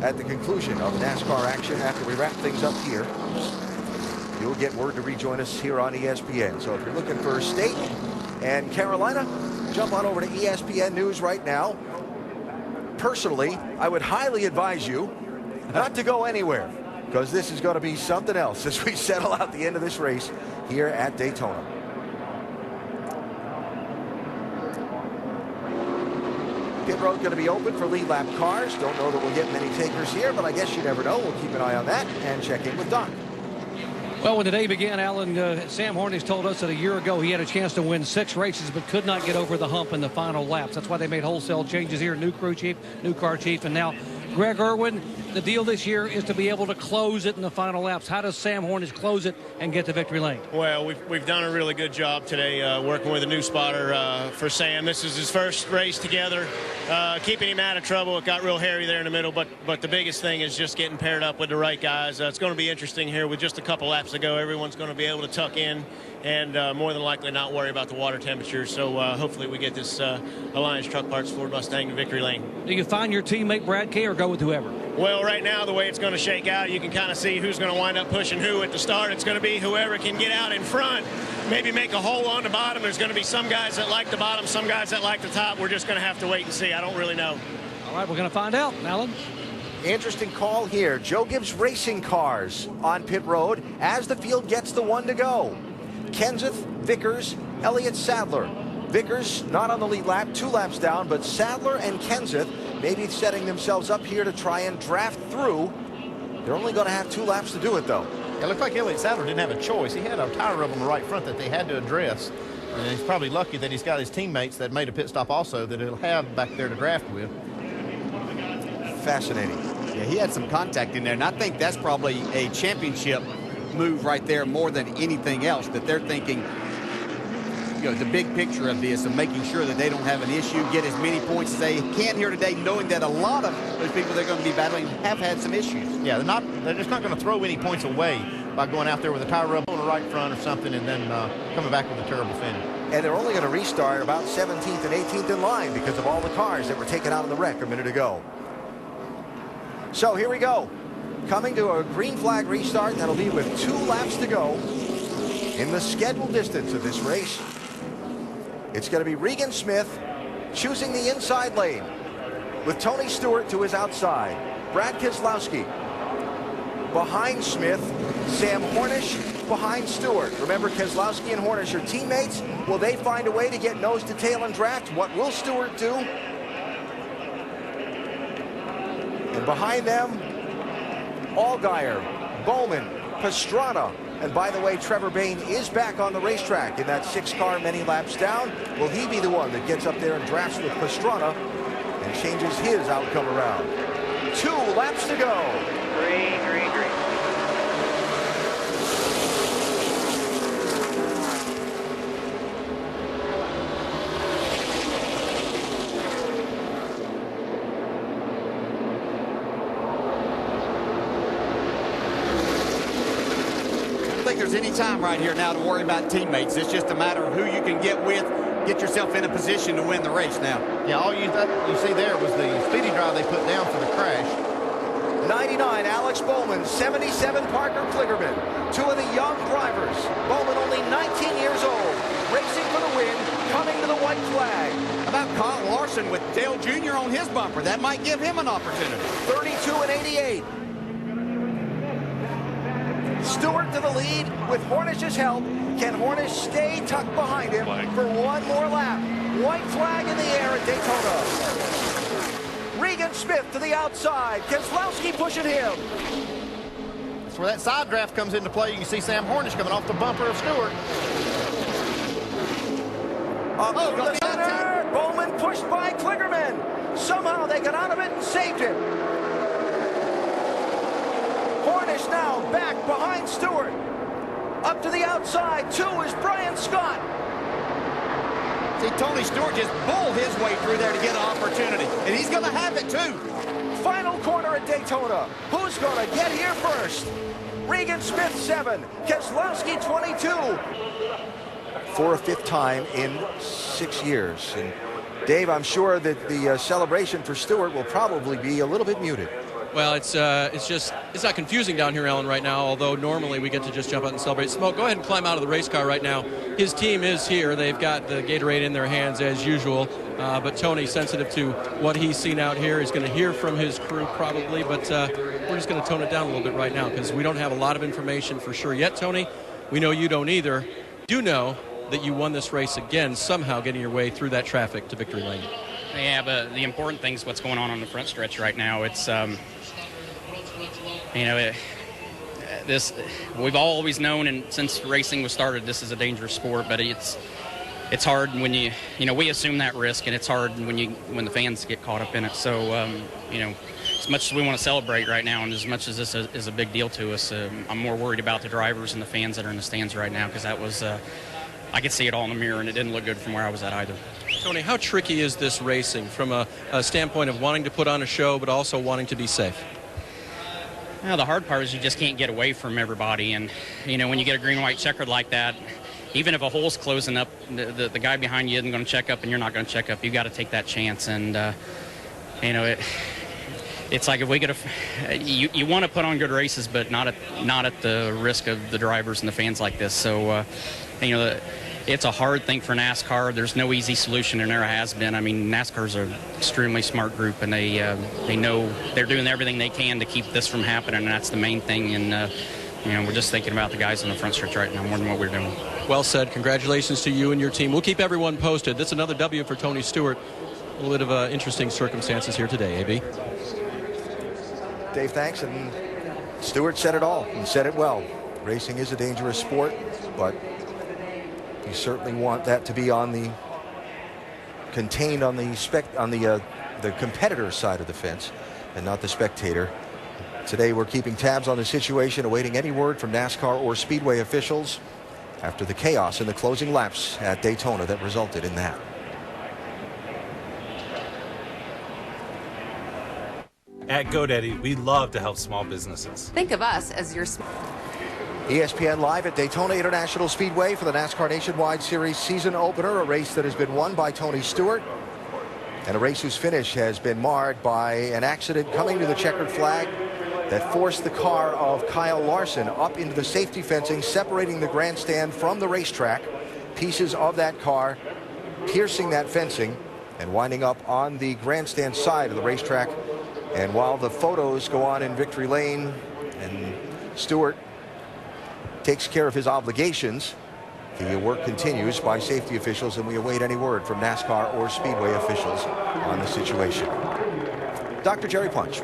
A: at the conclusion of NASCAR action, after we wrap things up here, you'll get word to rejoin us here on ESPN. So if you're looking for State and Carolina, jump on over to ESPN News right now. Personally, I would highly advise you not to go anywhere, because this is going to be something else as we settle out the end of this race here at Daytona. Pit road going to be open for lead lap cars. Don't know that we'll get many takers here, but I guess you never know. We'll keep an eye on that and check in with Doc.
H: Well, when the day began, Alan, Sam Hornish told us that a year ago he had a chance to win 6 races but could not get over the hump in the final laps. That's why they made wholesale changes here. New crew chief, new car chief, and now Greg Irwin. The deal this year is to be able to close it in the final laps. How does Sam Hornish close it and get to victory lane?
B: Well, we've done a really good job today working with a new spotter for Sam. This is his first race together, keeping him out of trouble. It got real hairy there in the middle, but the biggest thing is just getting paired up with the right guys. It's going to be interesting here with just a couple laps to go. Everyone's going to be able to tuck in and more than likely not worry about the water temperature. So hopefully we get this Alliance Truck Parts Ford Mustang to victory lane.
H: Do you find your teammate Brad Kay or go with whoever?
B: Well, right now, the way it's going to shake out, you can kind of see who's going to wind up pushing who at the start. It's going to be whoever can get out in front, maybe make a hole on the bottom. There's going to be some guys that like the bottom, some guys that like the top. We're just going to have to wait and see. I don't really know.
H: All right, we're going to find out. Alan?
A: Interesting call here. Joe Gibbs Racing Cars on pit road as the field gets the one to go. Kenseth, Vickers, Elliott Sadler. Vickers not on the lead lap, 2 laps down, but Sadler and Kenseth maybe setting themselves up here to try and draft through. They're only going to have 2 laps to do it, though.
D: It looked like Elliott Sadler didn't have a choice. He had a tire rub on the right front that they had to address. And he's probably lucky that he's got his teammates that made a pit stop also that he'll have back there to draft with.
A: Fascinating.
C: Yeah, he had some contact in there, and I think that's probably a championship move right there more than anything else, that they're thinking, you know, the big picture of this and making sure that they don't have an issue, get as many points as they can here today, knowing that a lot of those people they're going to be battling have had some issues.
D: Yeah, they're just not going to throw any points away by going out there with a tire rub on the right front or something and then coming back with a terrible finish.
A: And they're only going to restart about 17th and 18th in line because of all the cars that were taken out of the wreck a minute ago. So here we go. Coming to a green flag restart. That'll be with 2 laps to go in the scheduled distance of this race. It's going to be Regan Smith choosing the inside lane with Tony Stewart to his outside. Brad Keselowski behind Smith. Sam Hornish behind Stewart. Remember, Keselowski and Hornish are teammates. Will they find a way to get nose to tail and draft? What will Stewart do? And behind them, Allgaier, Bowman, Pastrana, and by the way, Trevor Bayne is back on the racetrack in that 6-car many laps down. Will he be the one that gets up there and drafts with Pastrana and changes his outcome around? 2 laps to go.
J: Green, green, green.
C: There's any time right here now to worry about teammates. It's just a matter of who you can get with, get yourself in a position to win the race now.
D: Yeah, all you see there was the speedy drive they put down for the crash.
A: 99, Alex Bowman. 77, Parker Kligerman. 2 of the young drivers. Bowman only 19 years old, racing for the win, coming to the white flag.
C: How about Kyle Larson with Dale Jr. on his bumper? That might give him an opportunity.
A: 32 and 88. Stewart to the lead with Hornish's help. Can Hornish stay tucked behind him for one more lap? White flag in the air at Daytona. Regan Smith to the outside. Keselowski pushing him.
D: That's where that side draft comes into play. You can see Sam Hornish coming off the bumper of Stewart.
A: Up to the center. Bowman pushed by Kligerman. Somehow they got out of it and saved him. Hornish now back behind Stewart. Up to the outside, 2 is Brian Scott.
C: See, Tony Stewart just bulled his way through there to get an opportunity, and he's going to have it too.
A: Final corner at Daytona. Who's going to get here first? Regan Smith 7, Keselowski 22. For a 5th time in 6 years. And Dave, I'm sure that the celebration for Stewart will probably be a little bit muted.
G: Well, it's not confusing down here, Ellen, right now, although normally we get to just jump out and celebrate. Smoke, go ahead and climb out of the race car right now. His team is here. They've got the Gatorade in their hands as usual, but Tony, sensitive to what he's seen out here, is going to hear from his crew probably, but we're just going to tone it down a little bit right now because we don't have a lot of information for sure yet, Tony. We know you don't either. Do know that you won this race again, somehow getting your way through that traffic to victory lane.
I: Yeah, but the important thing is what's going on the front stretch right now. It's we've always known, and since racing was started, this is a dangerous sport. But it's hard when we assume that risk, and it's hard when the fans get caught up in it. So as much as we want to celebrate right now, and as much as this is a big deal to us, I'm more worried about the drivers and the fans that are in the stands right now because that was I could see it all in the mirror, and it didn't look good from where I was at either.
G: Tony, how tricky is this racing from a standpoint of wanting to put on a show but also wanting to be safe?
I: Well, the hard part is you just can't get away from everybody. And, when you get a green-white checkered like that, even if a hole's closing up, the guy behind you isn't going to check up and you're not going to check up. You got to take that chance. And, it's like if we could have, you want to put on good races, but not at the risk of the drivers and the fans like this. So, it's a hard thing for NASCAR. There's no easy solution, and there has been. I mean, NASCAR's an extremely smart group, and they know they're doing everything they can to keep this from happening, and that's the main thing. And we're just thinking about the guys in the front stretch right now more than what we're doing.
G: Well said. Congratulations to you and your team. We'll keep everyone posted. That's another W for Tony Stewart. A little bit of interesting circumstances here today, AB.
A: Dave, thanks. And Stewart said it all and said it well. Racing is a dangerous sport, but you certainly want that to be contained on the competitor side of the fence and not the spectator. Today we're keeping tabs on the situation, awaiting any word from NASCAR or Speedway officials after the chaos in the closing laps at Daytona that resulted in that.
V: At GoDaddy, we love to help small businesses.
W: Think of us as your
A: ESPN Live at Daytona International Speedway for the NASCAR Nationwide Series season opener, a race that has been won by Tony Stewart, and a race whose finish has been marred by an accident coming to the checkered flag that forced the car of Kyle Larson up into the safety fencing, separating the grandstand from the racetrack. Pieces of that car piercing that fencing and winding up on the grandstand side of the racetrack. And while the photos go on in victory lane and Stewart takes care of his obligations, the work continues by safety officials, and we await any word from NASCAR or Speedway officials on the situation. Dr. Jerry Punch.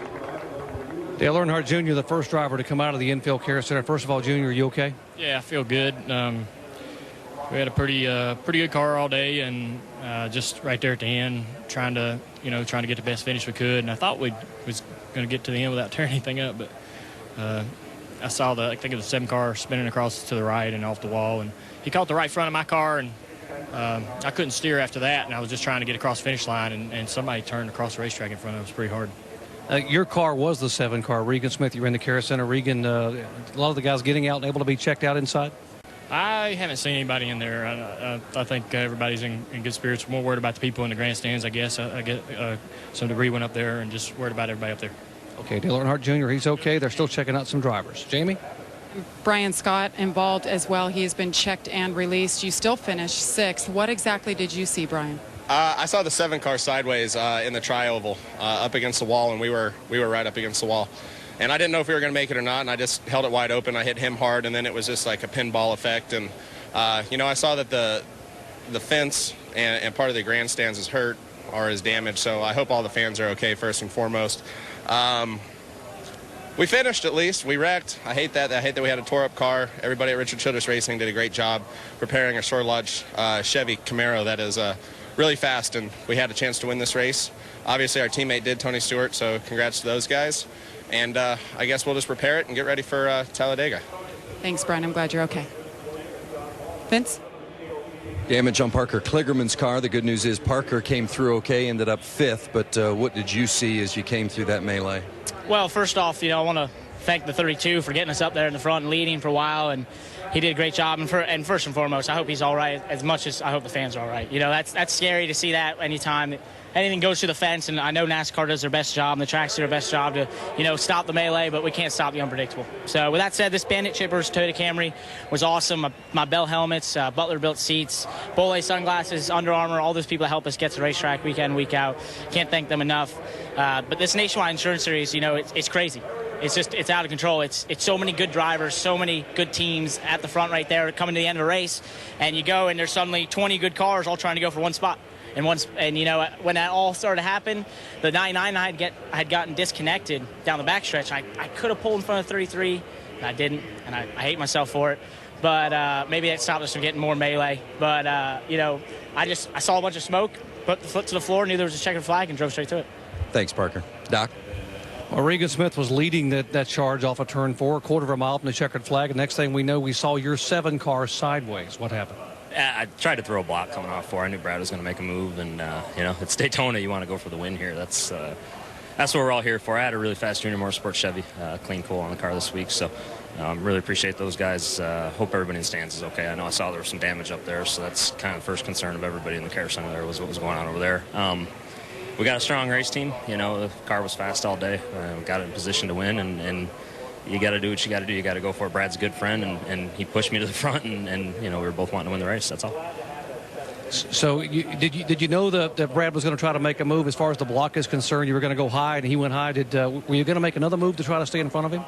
H: Dale Earnhardt Jr., the first driver to come out of the infield care center. First of all, Junior, are you okay?
E: Yeah, I feel good. We had a pretty good car all day, and just right there at the end, trying to get the best finish we could. And I thought we was going to get to the end without tearing anything up, but I saw I think it was the 7 car spinning across to the right and off the wall, and he caught the right front of my car, and I couldn't steer after that, and I was just trying to get across the finish line, and somebody turned across the racetrack in front of us. It was pretty hard.
H: Your car was the 7 car. Regan Smith, you were in the care center. Regan, a lot of the guys getting out and able to be checked out inside?
E: I haven't seen anybody in there. I think everybody's in good spirits. More worried about the people in the grandstands, I guess. I get some debris went up there, and just worried about everybody up there.
H: Okay, Dale Earnhardt Jr., he's okay. They're still checking out some drivers. Jamie?
K: Brian Scott involved as well. He has been checked and released. You still finished 6th. What exactly did you see, Brian?
L: I saw the 7 car sideways in the tri-oval up against the wall, and we were right up against the wall. And I didn't know if we were going to make it or not, and I just held it wide open. I hit him hard, and then it was just like a pinball effect. And, I saw that the fence and part of the grandstands is hurt or is damaged, so I hope all the fans are okay first and foremost. We finished at least. We wrecked. I hate that. I hate that we had a tore-up car. Everybody at Richard Childress Racing did a great job preparing a short lodge Chevy Camaro that is really fast, and we had a chance to win this race. Obviously, our teammate did, Tony Stewart, so congrats to those guys. And I guess we'll just prepare it and get ready for Talladega.
K: Thanks, Brian. I'm glad you're okay. Vince?
N: Damage on Parker Kligerman's car. The good news is Parker came through okay, ended up 5th. But what did you see as you came through that melee?
W: Well, first off, I want to thank the 32 for getting us up there in the front and leading for a while, and he did a great job. And first and foremost, I hope he's all right as much as I hope the fans are all right. That's scary to see that anytime anything goes through the fence, and I know NASCAR does their best job, and the tracks do their best job to, stop the melee, but we can't stop the unpredictable. So with that said, this Bandit Chippers Toyota Camry was awesome. My Bell helmets, Butler-built seats, Bolle sunglasses, Under Armour, all those people that help us get to the racetrack week in, week out. Can't thank them enough. But this Nationwide Insurance Series, it's crazy. It's out of control. It's so many good drivers, so many good teams at the front right there coming to the end of the race, and you go and there's suddenly 20 good cars all trying to go for one spot. And when that all started to happen, the 99 had gotten disconnected down the backstretch. I could have pulled in front of 33, and I didn't, and I hate myself for it. But maybe that stopped us from getting more melee. But I saw a bunch of smoke, put the foot to the floor, knew there was a checkered flag, and drove straight to it.
N: Thanks, Parker. Doc?
H: Well, Regan Smith was leading that charge off of turn 4, a quarter of a mile from the checkered flag. And next thing we know, we saw your 7 car sideways. What happened?
X: I tried to throw a block coming off 4. I knew Brad was going to make a move, and it's Daytona. You want to go for the win here. That's what we're all here for. I had a really fast Junior Motorsports Chevy, clean cool on the car this week, so really appreciate those guys. Hope everybody in the stands is okay. I know I saw there was some damage up there, so that's kind of the first concern of everybody in the care center there was what was going on over there. We got a strong race team. The car was fast all day. We got it in position to win, and you got to do what you got to do. You got to go for it. Brad's a good friend, and he pushed me to the front, and we were both wanting to win the race. That's all.
H: So did you know that Brad was going to try to make a move as far as the block is concerned? You were going to go high, and he went high. Were you going to make another move to try to stay in front of him?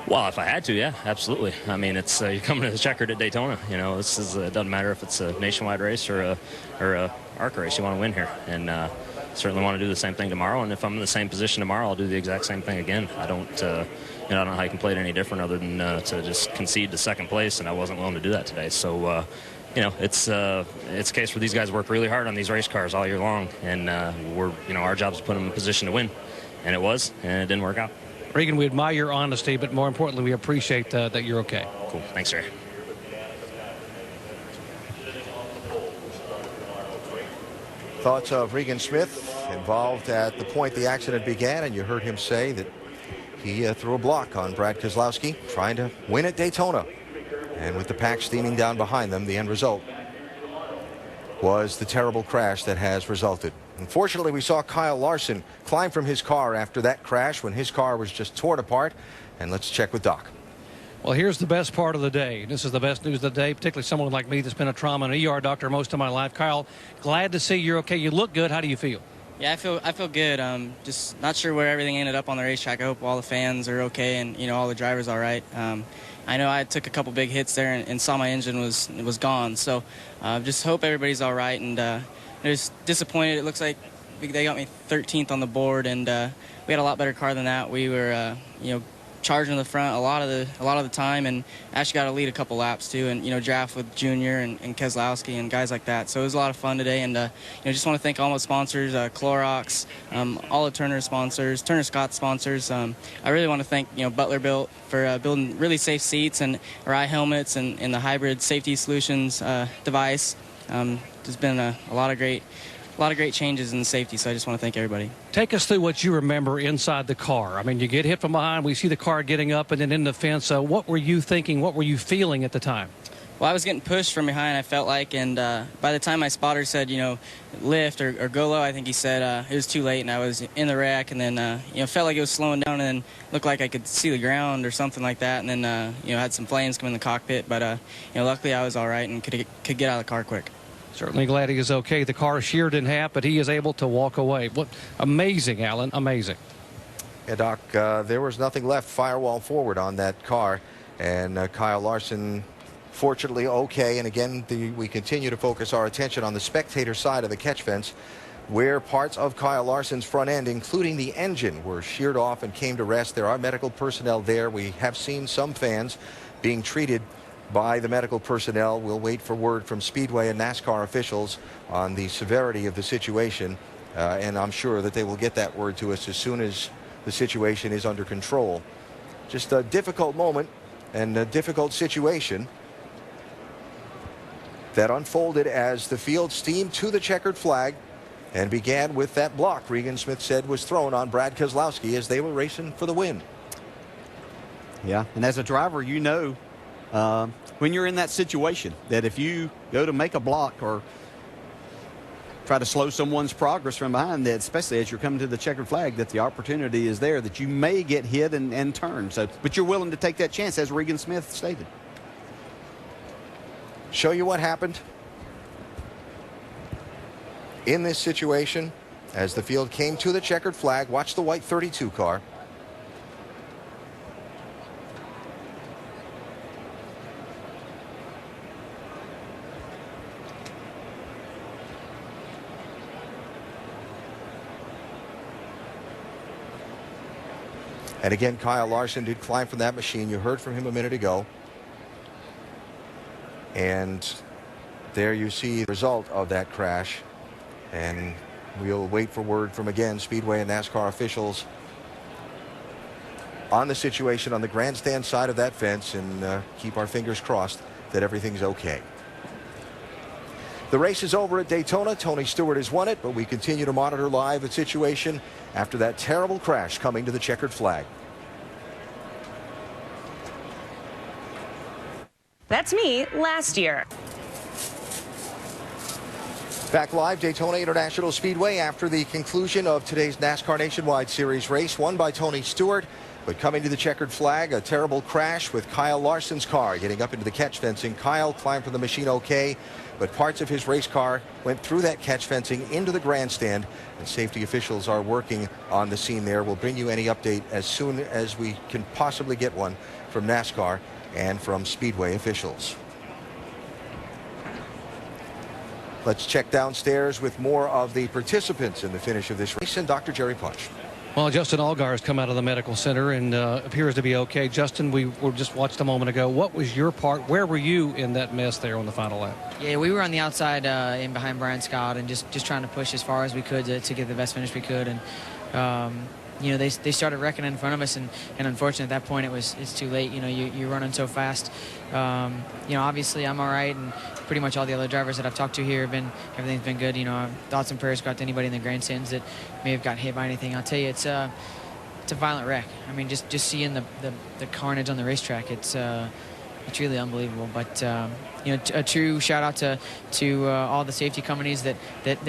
X: Well, if I had to, yeah, absolutely. I mean, it's you're coming to the checkered at Daytona. This is it doesn't matter if it's a nationwide race or a ARCA race. You want to win here, and certainly want to do the same thing tomorrow. And if I'm in the same position tomorrow, I'll do the exact same thing again. I don't know how you can play it any different other than to just concede to second place, and I wasn't willing to do that today. So, it's a case where these guys work really hard on these race cars all year long, and our job is to put them in position to win, and it was, and it didn't work out.
H: Regan, we admire your honesty, but more importantly, we appreciate that you're okay.
X: Cool. Thanks, Jerry.
A: Thoughts of Regan Smith involved at the point the accident began, and you heard him say that he threw a block on Brad Keselowski trying to win at Daytona. And with the pack steaming down behind them, the end result was the terrible crash that has resulted. Unfortunately, we saw Kyle Larson climb from his car after that crash when his car was just torn apart. And let's check with Doc.
H: Well, here's the best part of the day. This is the best news of the day, particularly someone like me that's been a trauma and ER doctor most of my life. Kyle, glad to see you're okay. You look good. How do you feel?
Y: Yeah, I feel good. Just not sure where everything ended up on the racetrack. I hope all the fans are okay and all the drivers all right. I know I took a couple big hits there and saw my engine was gone. So just hope everybody's all right. And just disappointed. It looks like they got me 13th on the board, and we had a lot better car than that. We were, charging the front a lot of the time, and actually got to lead a couple laps too, and draft with Junior and Keselowski and guys like that. So it was a lot of fun today, and just want to thank all my sponsors, Clorox, all of Turner sponsors, Turner Scott sponsors. I really want to thank Butler Built for building really safe seats and eye helmets and the hybrid safety solutions device. There's been a lot of great changes in the safety, so I just want to thank everybody.
H: Take us through what you remember inside the car. I mean, you get hit from behind, we see the car getting up and then in the fence. What were you thinking? What were you feeling at the time?
Y: Well, I was getting pushed from behind, I felt like, and by the time my spotter said, lift or go low, I think he said it was too late, and I was in the wreck, and then, felt like it was slowing down, and then looked like I could see the ground or something like that, and then, had some flames come in the cockpit, but, luckily I was all right and could get out of the car quick.
H: Certainly glad he is okay. The car is sheared in half, but he is able to walk away. What amazing, Alan, amazing.
A: Yeah, Doc, there was nothing left firewall forward on that car, and Kyle Larson fortunately okay. And again, we continue to focus our attention on the spectator side of the catch fence, where parts of Kyle Larson's front end, including the engine, were sheared off and came to rest. There are medical personnel there. We have seen some fans being treated by the medical personnel. We'll wait for word from Speedway and NASCAR officials on the severity of the situation, and I'm sure that they will get that word to us as soon as the situation is under control. Just a difficult moment and a difficult situation that unfolded as the field steamed to the checkered flag and began with that block Regan Smith said was thrown on Brad Keselowski as they were racing for the win.
C: Yeah, and as a driver, when you're in that situation, that if you go to make a block or try to slow someone's progress from behind, that especially as you're coming to the checkered flag, that the opportunity is there that you may get hit and turn. So, but you're willing to take that chance, as Regan Smith stated.
A: Show you what happened in this situation as the field came to the checkered flag. Watch the white 32 car. And again, Kyle Larson did climb from that machine. You heard from him a minute ago. And there you see the result of that crash. And we'll wait for word from, again, Speedway and NASCAR officials on the situation on the grandstand side of that fence, and keep our fingers crossed that everything's okay. The race is over at Daytona. Tony Stewart has won it, but we continue to monitor live the situation after that terrible crash coming to the checkered flag.
F: That's me last year.
A: Back live, Daytona International Speedway after the conclusion of today's NASCAR Nationwide Series race, won by Tony Stewart. But coming to the checkered flag, a terrible crash with Kyle Larson's car getting up into the catch fencing. Kyle climbed from the machine okay, but parts of his race car went through that catch fencing into the grandstand, and safety officials are working on the scene there. We'll bring you any update as soon as we can possibly get one from NASCAR and from Speedway officials. Let's check downstairs with more of the participants in the finish of this race, and Dr. Jerry Punch.
H: Well, Justin Allgaier has come out of the medical center and appears to be okay. Justin, we were just watched a moment ago. What was your part? Where were you in that mess there on the final lap?
M: Yeah, we were on the outside in behind Brian Scott and just trying to push as far as we could to get the best finish we could. And they started wrecking in front of us, and unfortunately at that point it's too late. You're running so fast. Obviously I'm all right, and pretty much all the other drivers that I've talked to here everything's been good. Thoughts and prayers go out to anybody in the grandstands that may have gotten hit by anything. I'll tell you, it's a violent wreck. I mean, just seeing the carnage on the racetrack, it's really unbelievable. But a true shout out to all the safety companies that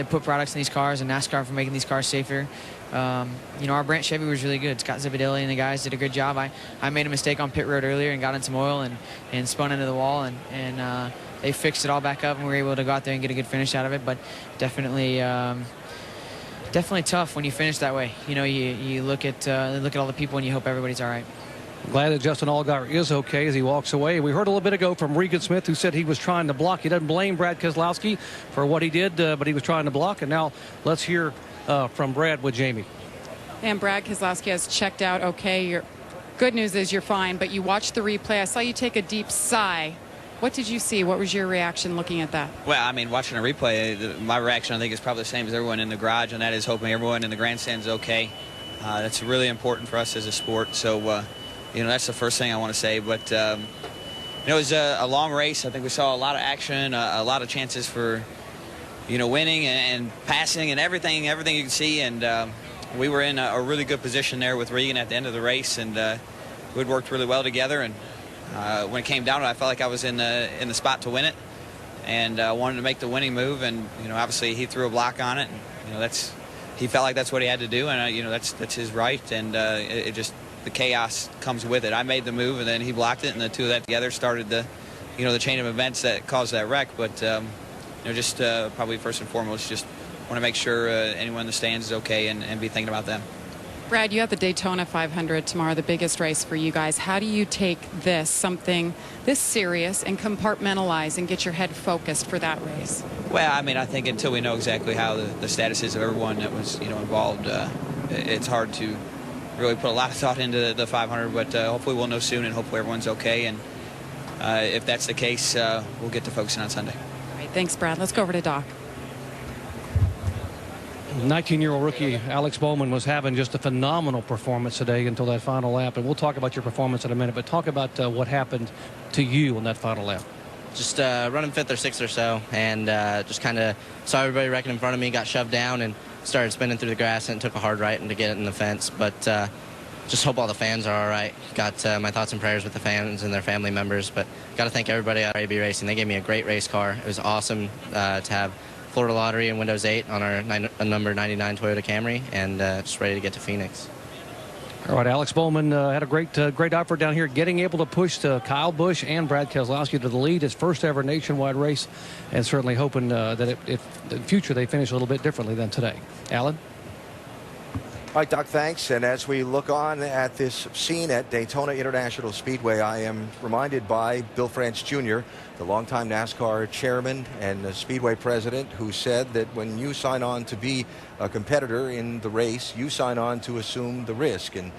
M: put products in these cars, and NASCAR for making these cars safer. Our Branch Chevy was really good. Scott Zipadelli and the guys did a good job. I made a mistake on pit road earlier and got in some oil and spun into the wall, and they fixed it all back up, and we were able to go out there and get a good finish out of it. But definitely tough when you finish that way. You look at all the people and you hope everybody's all right.
H: Glad that Justin Allgaier is okay as he walks away. We heard a little bit ago from Regan Smith, who said he was trying to block. He doesn't blame Brad Keselowski for what he did, but he was trying to block. And now let's hear from Brad with Jamie.
K: And Brad Keselowski has checked out okay. Your good news is you're fine, but you watched the replay. I saw you take a deep sigh. What did you see? What was your reaction looking at that?
O: Well, I mean, watching a replay, my reaction, I think, is probably the same as everyone in the garage, and that is hoping everyone in the grandstand is okay. That's really important for us as a sport. So, you know, that's the first thing I want to say. But, you know, it was a long race. I think we saw a lot of action, a lot of chances for, you know, winning and passing and everything you can see. And we were in a really good position there with Regan at the end of the race, and we'd worked really well together. And when it came down to it, I felt like I was in the spot to win it, and wanted to make the winning move. And you know, obviously he threw a block on it. And, you know, he felt like that's what he had to do, and you know, that's his right. And it just, the chaos comes with it. I made the move, and then he blocked it, and the two of that together started the chain of events that caused that wreck. But you know, just probably first and foremost, just want to make sure anyone in the stands is okay, and be thinking about them.
K: Brad, you have the Daytona 500 tomorrow, the biggest race for you guys. How do you take something this serious, and compartmentalize and get your head focused for that race?
O: Well, I mean, I think until we know exactly how the status is of everyone that was, you know, involved, it's hard to really put a lot of thought into the 500. But hopefully we'll know soon, and hopefully everyone's okay. And if that's the case, we'll get to focusing on Sunday.
K: All right, thanks, Brad. Let's go over to Doc.
H: 19-year-old rookie Alex Bowman was having just a phenomenal performance today until that final lap, and we'll talk about your performance in a minute, but talk about what happened to you on that final lap.
P: Just running 5th or 6th or so, and just kind of saw everybody wrecking in front of me, got shoved down, and started spinning through the grass, and took a hard right and to get it in the fence. But just hope all the fans are all right. Got my thoughts and prayers with the fans and their family members, but got to thank everybody at AB Racing. They gave me a great race car. It was awesome to have Florida Lottery and Windows 8 on our number 99 Toyota Camry, and just ready to get to Phoenix.
H: All right, Alex Bowman had a great effort down here, getting able to push Kyle Busch and Brad Keselowski to the lead, his first ever nationwide race, and certainly hoping that in the future they finish a little bit differently than today. Alan?
A: All right, Doc, thanks. And as we look on at this scene at Daytona International Speedway, I am reminded by Bill France Jr., the longtime NASCAR chairman and the Speedway president, who said that when you sign on to be a competitor in the race, you sign on to assume the risk. And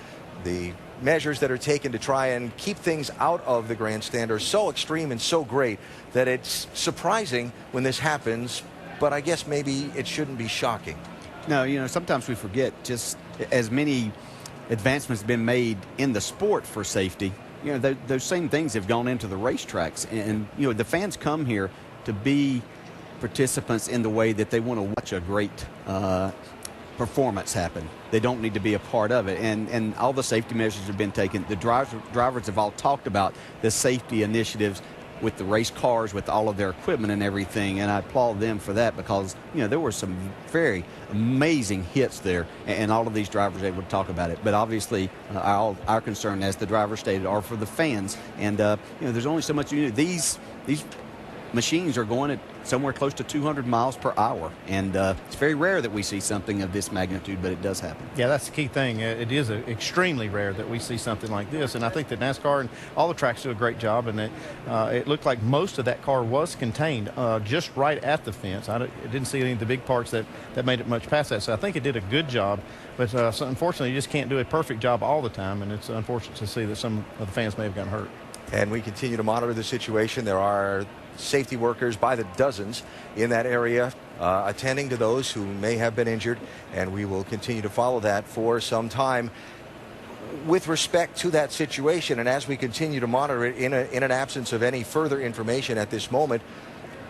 A: the measures that are taken to try and keep things out of the grandstand are so extreme and so great that it's surprising when this happens, but I guess maybe it shouldn't be shocking.
C: No, you know, sometimes we forget just as many advancements have been made in the sport for safety. You know, those same things have gone into the racetracks. And, you know, the fans come here to be participants in the way that they want to watch a great performance happen. They don't need to be a part of it. And all the safety measures have been taken. The drivers have all talked about the safety initiatives with the race cars, with all of their equipment and everything, and I applaud them for that, because you know there were some very amazing hits there, and all of these drivers were able to talk about it. But obviously our concern, as the driver stated, are for the fans, and you know, there's only so much you do. These machines are going at somewhere close to 200 miles per hour, and it's very rare that we see something of this magnitude, but it does happen.
D: Yeah, that's the key thing. It is extremely rare that we see something like this, and I think that NASCAR and all the tracks do a great job, and it looked like most of that car was contained just right at the fence. I didn't see any of the big parts that made it much past that, so I think it did a good job, but so unfortunately you just can't do a perfect job all the time, and it's unfortunate to see that some of the fans may have gotten hurt.
A: And we continue to monitor the situation. There are safety workers by the dozens in that area attending to those who may have been injured, and we will continue to follow that for some time. With respect to that situation, and as we continue to monitor it in an absence of any further information at this moment,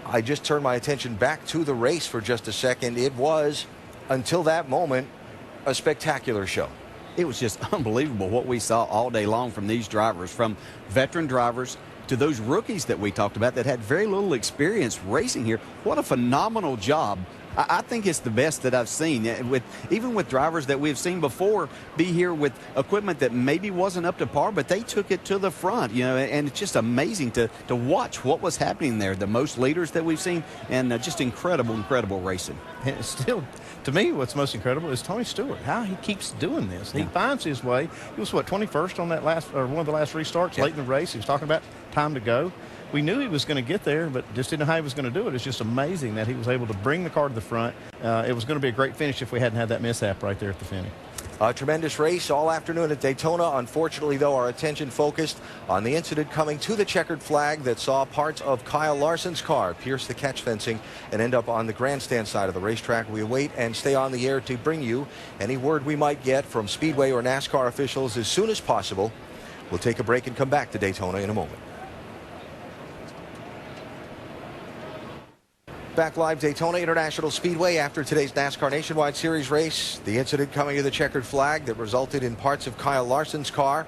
A: I just turn my attention back to the race for just a second. It was, until that moment, a spectacular show.
C: It was just unbelievable what we saw all day long from these drivers, from veteran drivers to those rookies that we talked about that had very little experience racing here. What a phenomenal job. I think it's the best that I've seen, even with drivers that we've seen before be here with equipment that maybe wasn't up to par, but they took it to the front, you know, and it's just amazing to watch what was happening there. The most leaders that we've seen, and just incredible racing.
D: And still, to me, what's most incredible is Tony Stewart, how he keeps doing this. He finds his way. He was, 21st on that one of the last restarts late in the race. He was talking about time to go. we knew he was going to get there, but just didn't know how he was going to do it. It's just amazing that he was able to bring the car to the front. It was going to be a great finish if we hadn't had that mishap right there at the finish.
A: A tremendous race all afternoon at Daytona. Unfortunately, though, our attention focused on the incident coming to the checkered flag that saw parts of Kyle Larson's car pierce the catch fencing and end up on the grandstand side of the racetrack. We await and stay on the air to bring you any word we might get from Speedway or NASCAR officials as soon as possible. We'll take a break and come back to Daytona in a moment. Back live Daytona International Speedway after today's NASCAR Nationwide Series race. The incident coming to the checkered flag that resulted in parts of Kyle Larson's car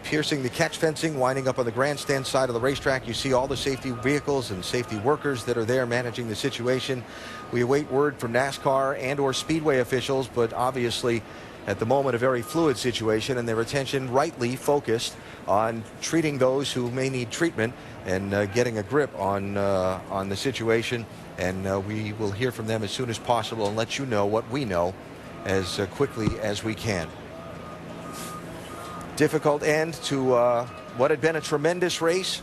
A: piercing the catch fencing, winding up on the grandstand side of the racetrack. You see all the safety vehicles and safety workers that are there managing the situation. We await word from NASCAR and or Speedway officials, but obviously at the moment a very fluid situation, and their attention rightly focused on treating those who may need treatment and getting a grip on the situation. And we will hear from them as soon as possible and let you know what we know as quickly as we can. Difficult end to what had been a tremendous race,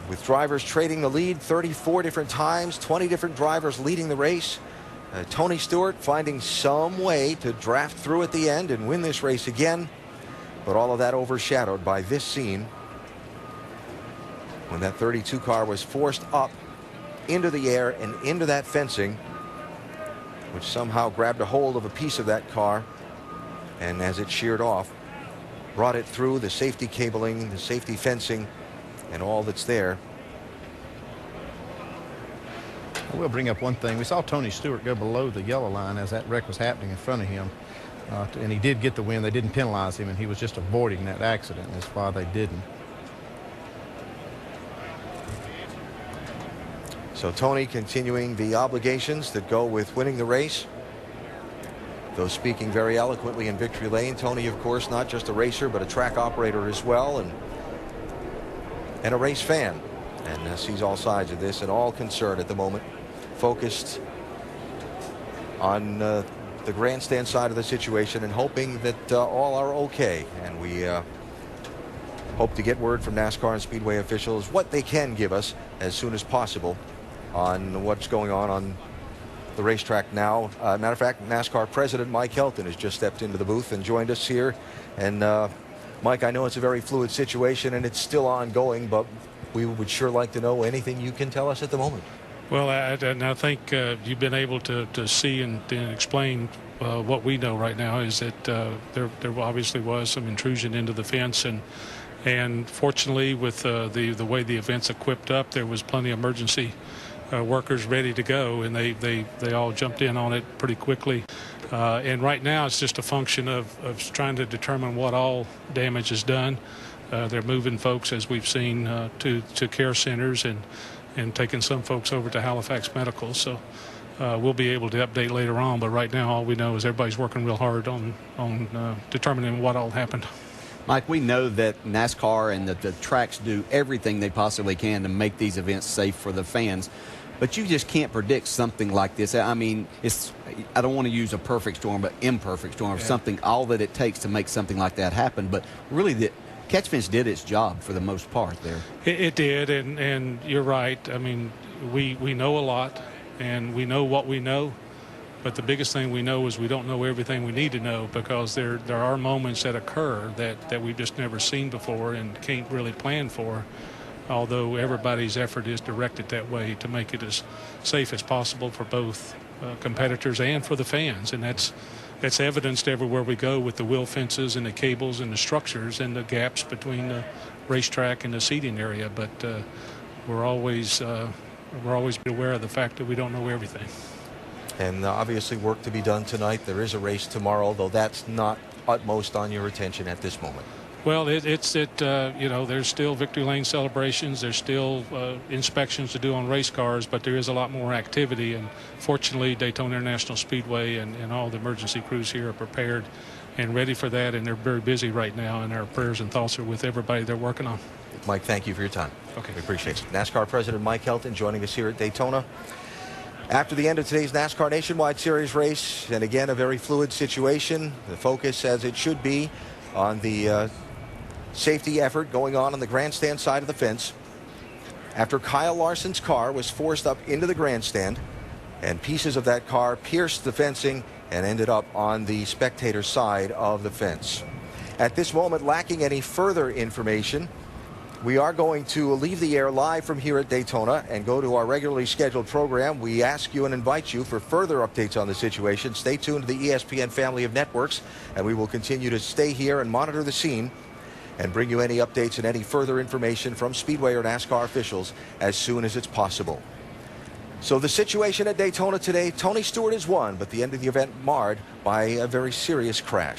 A: with drivers trading the lead 34 different times, 20 different drivers leading the race. Tony Stewart finding some way to draft through at the end and win this race again, but all of that overshadowed by this scene when that 32 car was forced up into the air and into that fencing, which somehow grabbed a hold of a piece of that car, and as it sheared off, brought it through the safety cabling, the safety fencing, and all that's there.
D: I will bring up one thing. We saw Tony Stewart go below the yellow line as that wreck was happening in front of him. And he did get the win. They didn't penalize him, and he was just avoiding that accident. That's why they didn't.
A: So Tony continuing the obligations that go with winning the race. Though speaking very eloquently in victory lane, Tony, of course, not just a racer, but a track operator as well, and a race fan, and sees all sides of this, and all concerned at the moment, focused on the grandstand side of the situation and hoping that all are okay. And we hope to get word from NASCAR and Speedway officials what they can give us as soon as possible on what's going on the racetrack now. Matter of fact, NASCAR President Mike Helton has just stepped into the booth and joined us here. And Mike, I know it's a very fluid situation and it's still ongoing, but we would sure like to know anything you can tell us at the moment.
Q: Well, I think you've been able to see and explain what we know right now is that there obviously was some intrusion into the fence, and fortunately with the way the events equipped up, there was plenty of emergency workers ready to go, and they all jumped in on it pretty quickly. And right now it's just a function of trying to determine what all damage is done. They're moving folks, as we've seen, to care centers and taking some folks over to Halifax Medical. So we'll be able to update later on, but right now all we know is everybody's working real hard on determining what all happened.
R: Mike, we know that NASCAR and the tracks do everything they possibly can to make these events safe for the fans, but you just can't predict something like this. I mean, I don't want to use a perfect storm, but imperfect storm, something, all that it takes to make something like that happen. But really, the catch fence did its job for the most part there.
Q: It did, and you're right. I mean, we know a lot, and we know what we know. But the biggest thing we know is we don't know everything we need to know, because there are moments that occur that we've just never seen before and can't really plan for, although everybody's effort is directed that way to make it as safe as possible for both competitors and for the fans. And that's evidenced everywhere we go with the wheel fences and the cables and the structures and the gaps between the racetrack and the seating area. But we're always aware of the fact that we don't know everything.
A: And obviously work to be done tonight. There is a race tomorrow, though that's not utmost on your attention at this moment.
Q: Well, there's still victory lane celebrations. There's still inspections to do on race cars, but there is a lot more activity. And fortunately, Daytona International Speedway and all the emergency crews here are prepared and ready for that, and they're very busy right now, and our prayers and thoughts are with everybody they're working on.
A: Mike, thank you for your time.
Q: Okay.
A: We appreciate it. NASCAR President Mike Helton joining us here at Daytona. After the end of today's NASCAR Nationwide Series race, and again, a very fluid situation, the focus, as it should be, on the safety effort going on the grandstand side of the fence. after Kyle Larson's car was forced up into the grandstand, and pieces of that car pierced the fencing and ended up on the spectator side of the fence. At this moment, lacking any further information, we are going to leave the air live from here at Daytona and go to our regularly scheduled program. We ask you and invite you for further updates on the situation. Stay tuned to the ESPN family of networks, and we will continue to stay here and monitor the scene and bring you any updates and any further information from Speedway or NASCAR officials as soon as it's possible. So the situation at Daytona today, Tony Stewart has won, but the end of the event marred by a very serious crash.